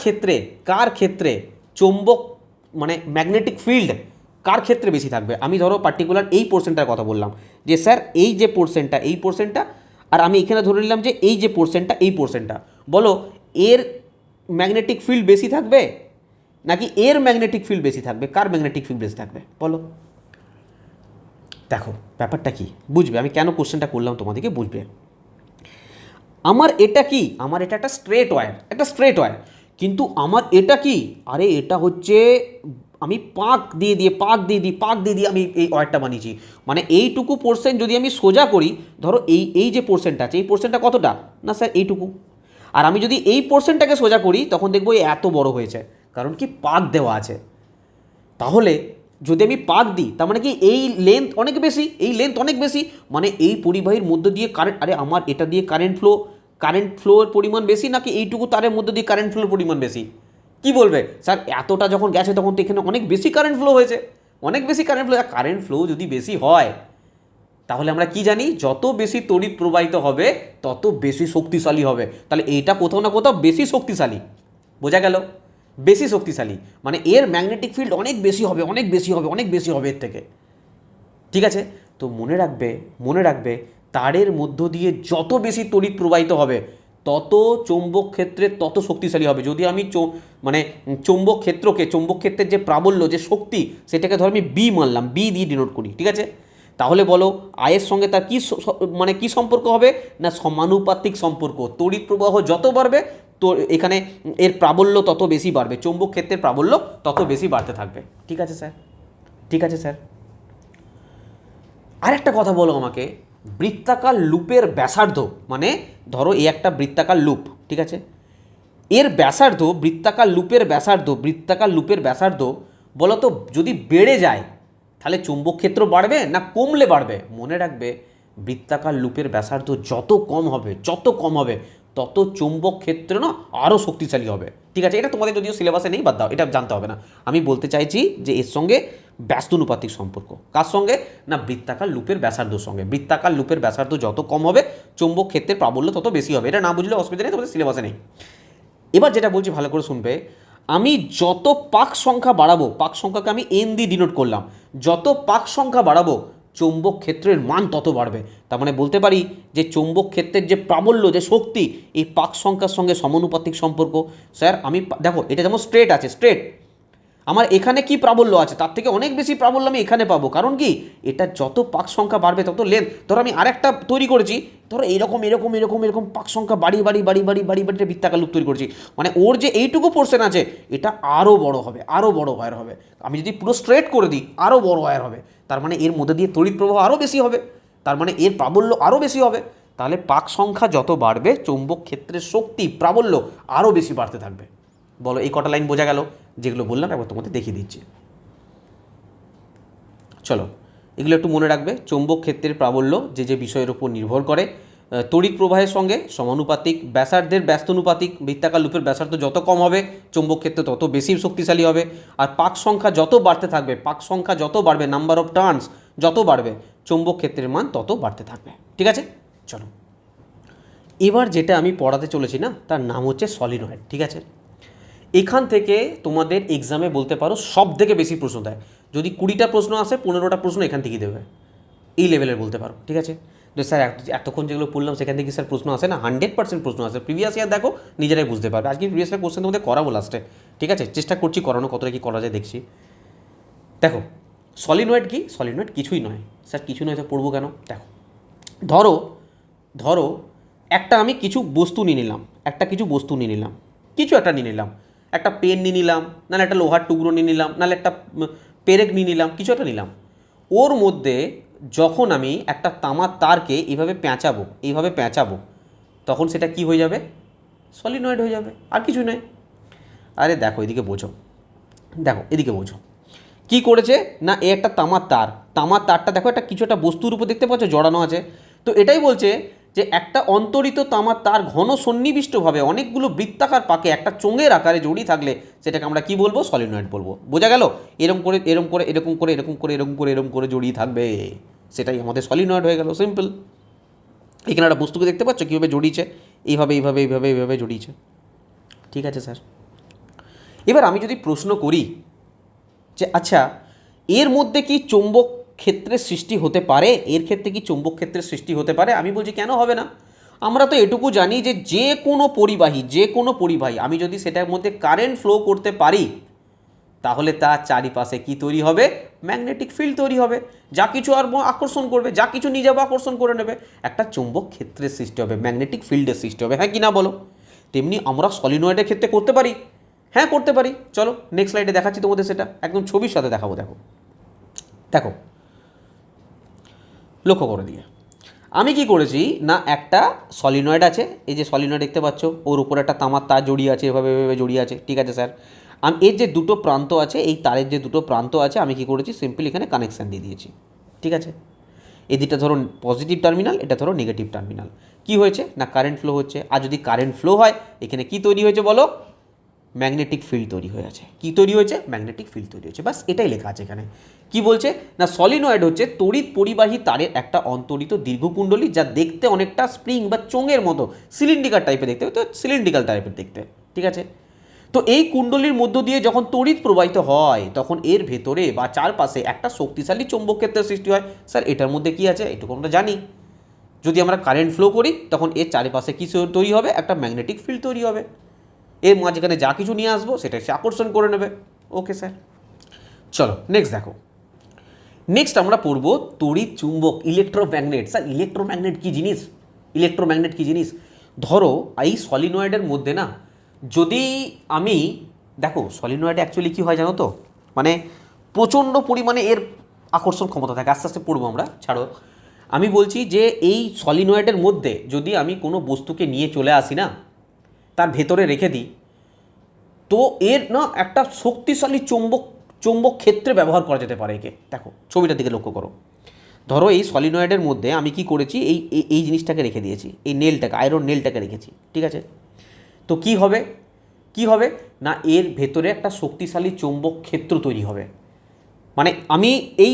ক্ষেত্রে চৌম্বক মানে ম্যাগনেটিক ফিল্ড কার ক্ষেত্রে বেশি থাকবে? আমি ধরো পার্টিকুলার এই পোর্শনটার কথা বললাম যে স্যার এই যে পোর্শনটা আর আমি এখানে ধরে নিলাম যে এই যে পোর্শনটা, বলো এর ম্যাগনেটিক ফিল্ড বেশি থাকবে নাকি এর ম্যাগনেটিক ফিল্ড বেশি থাকবে? কার ম্যাগনেটিক ফিল্ড বেশি থাকবে বলো? দেখো ব্যাপারটা কি বুঝবে, আমি কেন কোশ্চেনটা করলাম তোমাদেরকে বুঝবে। আমার এটা একটা স্ট্রেট ওয়্যার, কিন্তু আমার এটা কি, আরে এটা হচ্ছে আমি পাক দিয়ে দিয়ে আমি এই ওয়্যারটা বানিয়েছি। মানে এইটুকু পোর্শন যদি আমি সোজা করি, ধরো এই যে পোর্শনটা আছে, এই পোর্শনটা কতটা না স্যার এইটুকু, আর আমি যদি এই পোর্শনটাকে সোজা করি তখন দেখবো এত বড় হয়েছে, কারণ কি পাক দেওয়া আছে। তাহলে যদি আমি পাক দিই তার মানে কি এই লেন্থ অনেক বেশি, মানে এই পরিবাহীর মধ্য দিয়ে কারেন্ট, আরে আমার এটা দিয়ে কারেন্ট ফ্লোর পরিমাণ বেশি নাকি এইটুকু তারের মধ্যে দিয়ে কারেন্ট ফ্লোর পরিমাণ বেশি? কি বলবে স্যার এতটা যখন গেছে তখন তো এখানে অনেক বেশি কারেন্ট ফ্লো হয়েছে, কারেন্ট ফ্লো যদি বেশি হয় তাহলে আমরা কি জানি, যত বেশি তড়িৎ প্রবাহিত হবে তত বেশি শক্তিশালী হবে। তাহলে এইটা কোথাও না কোথাও বেশি শক্তিশালী, বোঝা গেল? বেশি শক্তিশালী মানে এর ম্যাগনেটিক ফিল্ড অনেক বেশি হবে এর থেকে, ঠিক আছে? তো মনে রাখবে তারের মধ্য দিয়ে যত বেশি তড়িৎ প্রবাহিত হবে তত চৌম্বক ক্ষেত্রে তত শক্তিশালী হবে। যদি আমি চৌম্বক ক্ষেত্রের যে প্রাবল্য যে শক্তি সেটাকে ধর আমি বি মানলাম, বি দিয়ে ডিনোট করি, ঠিক আছে? তাহলে বলো আয়ের সঙ্গে তার কি সম্পর্ক হবে না সমানুপাতিক সম্পর্ক। তড়িৎ প্রবাহ যত বাড়বে তো এখানে এর প্রাবল্য তত বেশি বাড়বে, চৌম্বক ক্ষেত্রের প্রাবল্য তত বেশি বাড়তে থাকবে, ঠিক আছে স্যার? আর একটা কথা বলো আমাকে, বৃত্তাকার লুপের ব্যাসার্ধ, মানে ধরো এই একটা বৃত্তাকার লুপ, ঠিক আছে? এর ব্যাসার্ধ বৃত্তাকার লুপের ব্যাসার্ধ বলো তো যদি বেড়ে যায় তাহলে চৌম্বক ক্ষেত্র বাড়বে না কমলে বাড়বে? মনে রাখবে বৃত্তাকার লুপের ব্যাসার্ধ যত কম হবে তত চৌম্বক ক্ষেত্র না আরও শক্তিশালী হবে, ঠিক আছে? এটা তোমাদের যদিও সিলেবাসে নেই, বাদ দাও, এটা জানতে হবে না। আমি বলতে চাইছি যে এর সঙ্গে ব্যস্তানুপাতিক সম্পর্ক, কার সঙ্গে না বৃত্তাকার লুপের ব্যাসার্ধর সঙ্গে। বৃত্তাকার লুপের ব্যাসার্ধ যত কম হবে চৌম্বক ক্ষেত্রের প্রাবল্য তত বেশি হবে। এটা না বুঝলে অসুবিধা নেই, তোমাদের সিলেবাসে নেই। এবার যেটা বলছি ভালো করে শুনবে, আমি যত পাক সংখ্যা বাড়াবো, পাক সংখ্যাকে আমি এন দিয়ে ডিনোট করলাম, যত পাক সংখ্যা বাড়াবো চৌম্বক ক্ষেত্রের মান তত বাড়বে। তার মানে বলতে পারি যে চৌম্বক ক্ষেত্রের যে প্রাবল্য যে শক্তি এই পাক সংখ্যার সঙ্গে সমানুপাতিক সম্পর্ক। স্যার আমি দেখো এটা যেমন স্ট্রেট আছে, আমার এখানে কি প্রাবল্য আছে তার থেকে অনেক বেশি প্রাবল্য আমি এখানে পাবো, কারণ কি এটা যত পাক সংখ্যা বাড়বে তত লেন্থ। ধরো আমি আরেকটা তৈরি করেছি, ধরো এরকম পাক সংখ্যা বাড়িয়ে বৃত্তাকার লুপ তৈরি করেছি, মানে ওর যে এইটুকু পোর্শন আছে এটা আরও বড় ওয়্যার হবে। আমি যদি পুরো স্ট্রেট করে দিই আরও বড় ওয়্যার হবে, তার মানে এর মধ্যে দিয়ে তড়িৎ প্রবাহ আরও বেশি হবে, তার মানে এর প্রাবল্য আরও বেশি হবে। তাহলে পাক সংখ্যা যত বাড়বে চৌম্বক ক্ষেত্রের শক্তি প্রাবল্য আরও বেশি বাড়তে থাকবে। বলো এই কটা লাইন বোঝা গেল? যেগুলো বললাম একবার তোমাদের দেখিয়ে দিচ্ছি। চলো এগুলো একটু মনে রাখবে। চৌম্বক ক্ষেত্রের প্রাবল্য যে বিষয়ের উপর নির্ভর করে, তড়িৎ প্রবাহের সঙ্গে সমানুপাতিক, ব্যাসার্ধের ব্যস্তানুপাতিক, বৃত্তাকার লুপের ব্যাসার্ধ যত কম হবে চৌম্বক ক্ষেত্রে তত বেশি শক্তিশালী হবে, আর পাক সংখ্যা যত বাড়বে নাম্বার অফ টার্নস যত বাড়বে চৌম্বক ক্ষেত্রের মান তত বাড়তে থাকবে, ঠিক আছে? চলো এবার যেটা আমি পড়াতে চলেছি না তার নাম হচ্ছে সলিনয়েড, ঠিক আছে? এখান থেকে তোমাদের এক্সামে বলতে পারো সব থেকে বেশি প্রশ্ন দেয়। যদি 20টা প্রশ্ন আসে 15টা প্রশ্ন এখান থেকেই দেবে, এই লেভেলের বলতে পারো, ঠিক আছে? যে স্যার এতক্ষণ যেগুলো পড়লাম সেখান থেকে স্যার প্রশ্ন আসে না, 100% প্রশ্ন আসে। প্রিভিয়াস ইয়ার দেখো নিজেরাই বুঝতে পারবে। আজকে প্রিভিয়াস ইয়ার কোশ্চেন তোমাদের করাবো লাস্টে, ঠিক আছে? চেষ্টা করছি করানো, কতটা কী করা যায় দেখছি। দেখো সলিনয়েড কি, সলিনয়েড কিছুই নয়। স্যার কিছু নয় তো পড়বো কেন? দেখো ধরো একটা আমি কিছু বস্তু নিয়ে নিলাম, কিছু একটা নিয়ে নিলাম, একটা পেন নিয়ে নিলাম, নাহলে একটা লোহার টুকরো নিয়ে নিলাম, নাহলে একটা পেরেক নিয়ে নিলাম, কিছু একটা নিলাম। ওর মধ্যে যখন আমি একটা তামার তারকে এইভাবে পেঁচাবো তখন সেটা কি হয়ে যাবে? সলিনয়েড হয়ে যাবে, আর কিছু নয়। আরে দেখো এদিকে বোঝো কি করেছে না, এ একটা তামার তারটা দেখো একটা কিছু একটা বস্তুর উপর দেখতে পাচ্ছ জড়ানো আছে। তো এটাই বলছে যে একটা অন্তরিত তামার তার ঘন সন্নিবিষ্টভাবে অনেকগুলো বৃত্তাকার পাকে একটা চোঙের আকারে জড়িয়ে থাকলে সেটাকে আমরা কি বলবো? সলিনয়েড বলবো। বোঝা গেল? এরকম করে জড়িয়ে থাকবে, সেটাই আমাদের সলিনয়েড হয়ে গেল। সিম্পল। এখানে একটা বস্তুকে দেখতে পাচ্ছ কীভাবে জড়িয়েছে, এইভাবে জড়িয়েছে। ঠিক আছে স্যার, এবার আমি যদি প্রশ্ন করি যে আচ্ছা এর মধ্যে কি চৌম্বক ক্ষেত্রের সৃষ্টি হতে পারে, এর ক্ষেত্রে কি চৌম্বক ক্ষেত্রের সৃষ্টি হতে পারে? আমি বলছি কেন হবে না। আমরা তো এটুকু জানি যে যে কোনো পরিবাহী আমি যদি সেটার মধ্যে কারেন্ট ফ্লো করতে পারি তাহলে তার চারিপাশে কি তৈরি হবে? ম্যাগনেটিক ফিল্ড তৈরি হবে, যা কিছু আর আকর্ষণ করবে, যা কিছু নিয়ে যাবো আকর্ষণ করে নেবে, একটা চৌম্বক ক্ষেত্রের সৃষ্টি হবে, ম্যাগনেটিক ফিল্ডের সৃষ্টি হবে। হ্যাঁ কি না বলো? তেমনি আমরা সলিনয়েডের ক্ষেত্রে করতে পারি। হ্যাঁ করতে পারি। চলো নেক্সট স্লাইডে দেখাচ্ছি তোমাদের, সেটা একদম ছবির সাথে দেখাবো। দেখো লক্ষ্য করে দিয়ে আমি কি করেছি না, একটা সলিনয়েড আছে, এই যে সলিনয়েড দেখতে পাচ্ছ, ওর উপর একটা তামার তার জড়িয়ে আছে, এভাবে জড়িয়ে আছে। ঠিক আছে স্যার, আমি এর যে দুটো প্রান্ত আছে, এই তারের যে দুটো প্রান্ত আছে, আমি কি করেছি সিম্পল এখানে কানেকশান দিয়ে দিয়েছি। ঠিক আছে, এদিকটা ধরো পজিটিভ টার্মিনাল, এটা ধরো নেগেটিভ টার্মিনাল। কি হয়েছে না, কারেন্ট ফ্লো হচ্ছে। আর যদি কারেন্ট ফ্লো হয় এখানে কি তৈরি হয়েছে বলো? ম্যাগনেটিক ফিল্ড তৈরি হয়ে আছে। কী তৈরি হয়েছে? ম্যাগনেটিক ফিল্ড তৈরি হয়েছে। বাস এটাই লেখা আছে এখানে। কি বলছে না, সলিনয়েড হচ্ছে তড়িৎ পরিবাহী তারের একটা অন্তরিত দীর্ঘকুণ্ডলী, যা দেখতে অনেকটা স্প্রিং বা চোঙের মতো সিলিন্ড্রিকাল টাইপের দেখতে, তো সিলিন্ড্রিকাল টাইপের দেখতে। ঠিক আছে, তো এই কুণ্ডলীর মধ্য দিয়ে যখন তড়িৎ প্রবাহিত হয় তখন এর ভেতরে বা চারপাশে একটা শক্তিশালী চৌম্বক ক্ষেত্রের সৃষ্টি হয়। স্যার এটার মধ্যে কি আছে? এটুকু আমরা জানি। যদি আমরা কারেন্ট ফ্লো করি তখন এর চারিপাশে কী তৈরি হবে? একটা ম্যাগনেটিক ফিল্ড তৈরি হবে। এর মাঝখানে যা কিছু নিয়ে আসবো সেটা সে আকর্ষণ করে নেবে। ওকে স্যার, চলো নেক্সট দেখো। নেক্সট আমরা পড়বো তড়িৎ চুম্বক, ইলেকট্রোম্যাগনেট। স্যার ইলেকট্রোম্যাগনেট কী জিনিস? ধরো এই সলিনয়েডের মধ্যে না, যদি আমি দেখো সলিনয়েডে অ্যাকচুয়ালি কী হয় জানো তো, মানে প্রচণ্ড পরিমাণে এর আকর্ষণ ক্ষমতা থাকে। আস্তে আস্তে পড়বো আমরা, ছাড়ো। আমি বলছি যে এই সলিনয়েডের মধ্যে যদি আমি কোনো বস্তুকে নিয়ে চলে আসি না, তার ভেতরে রেখে দিই, তো এর না একটা শক্তিশালী চৌম্বক ক্ষেত্রে ব্যবহার করা যেতে পারে একে। দেখো ছবিটার দিকে লক্ষ্য করো। ধরো এই সলিনয়েডের মধ্যে আমি কি করেছি, এই জিনিসটাকে রেখে দিয়েছি, এই নেলটাকে, আয়রন নেলটাকে রেখেছি। ঠিক আছে, তো কি হবে না, এর ভেতরে একটা শক্তিশালী চৌম্বক ক্ষেত্র তৈরি হবে। মানে আমি এই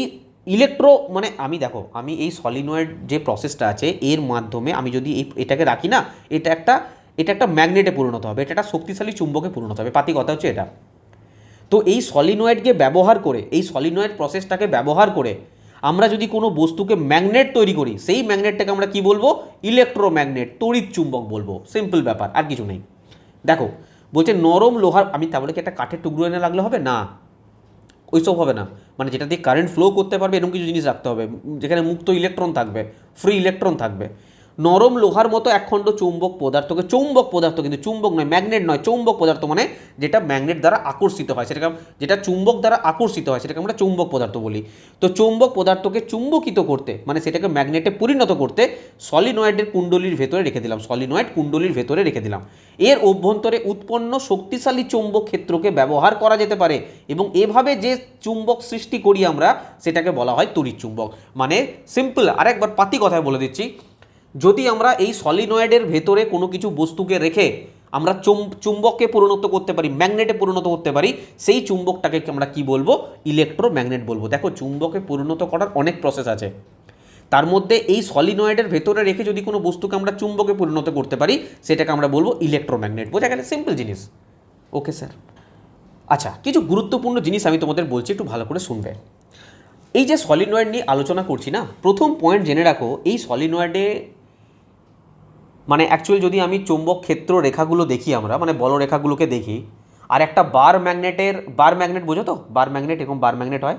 আমি এই সলিনয়েড যে প্রসেসটা আছে এর মাধ্যমে আমি যদি এটাকে রাখি না, এটা একটা ম্যাগনেটে পরিণত হবে, এটা একটা শক্তিশালী চুম্বকে পরিণত হবে। পাতি কথা হচ্ছে এটা। তো এই সলিনয়েডকে ব্যবহার করে, এই সলিনয়েড প্রসেসটাকে ব্যবহার করে আমরা যদি কোনো বস্তুকে ম্যাগনেট তৈরি করি, সেই ম্যাগনেটটাকে আমরা কি বলবো? ইলেকট্রোম্যাগনেট, তড়িৎ চুম্বক বলবো। সিম্পল ব্যাপার, আর কিছু নেই। দেখো বলছে নরম লোহার, আমি তাহলে কি একটা কাঠের টুকরো এনে লাগলে হবে না? ওইসব হবে না, মানে যেটা দিয়ে কারেন্ট ফ্লো করতে পারবে এরকম কিছু জিনিস রাখতে হবে, যেখানে মুক্ত ইলেকট্রন থাকবে, ফ্রি ইলেকট্রন থাকবে। নরম লোহার মতো একখণ্ড চৌম্বক পদার্থ, কিন্তু চুম্বক নয়, ম্যাগনেট নয়, চৌম্বক পদার্থ, মানে যেটা ম্যাগনেট দ্বারা আকর্ষিত হয় সেটাকে, যেটা চুম্বক দ্বারা আকর্ষিত হয় সেটাকে আমরা চৌম্বক পদার্থ বলি। তো চৌম্বক পদার্থকে চুম্বকিত করতে, মানে সেটাকে ম্যাগনেটে পরিণত করতে সলিনয়েডের কুণ্ডলীর ভেতরে রেখে দিলাম, এর অভ্যন্তরে উৎপন্ন শক্তিশালী চৌম্বক ক্ষেত্রকে ব্যবহার করা যেতে পারে, এবং এভাবে যে চুম্বক সৃষ্টি করি আমরা সেটাকে বলা হয় তড়িৎ চুম্বক। মানে সিম্পল আরেকবার পাতি কথায় বলে দিচ্ছি, যদি আমরা এই সলিনয়েডের ভেতরে কোনো কিছু বস্তুকে রেখে আমরা চুম্বককে পরিণত করতে পারি, ম্যাগনেটে পরিণত করতে পারি, সেই চুম্বকটাকে আমরা কি বলবো? ইলেকট্রোম্যাগনেট বলবো। দেখো চুম্বকে পরিণত করার অনেক প্রসেস আছে, তার মধ্যে এই সলিনয়েডের ভেতরে রেখে যদি কোনো বস্তুকে আমরা চুম্বকে পরিণত করতে পারি সেটাকে আমরা বলবো ইলেকট্রোম্যাগনেট। বোঝা গেলে? সিম্পল জিনিস। ওকে স্যার, আচ্ছা কিছু গুরুত্বপূর্ণ জিনিস আমি তোমাদের বলছি, একটু ভালো করে শুনবে। এই যে সলিনয়েড নিয়ে আলোচনা করছি না, প্রথম পয়েন্ট জেনে রাখো, এই সলিনয়েডে মানে অ্যাকচুয়ালি যদি আমি চৌম্বক ক্ষেত্র রেখাগুলো দেখি, আমরা মানে বলরেখাগুলোকে দেখি, আর একটা বার ম্যাগনেট বোঝো তো, বার ম্যাগনেট এরকম বার ম্যাগনেট হয়,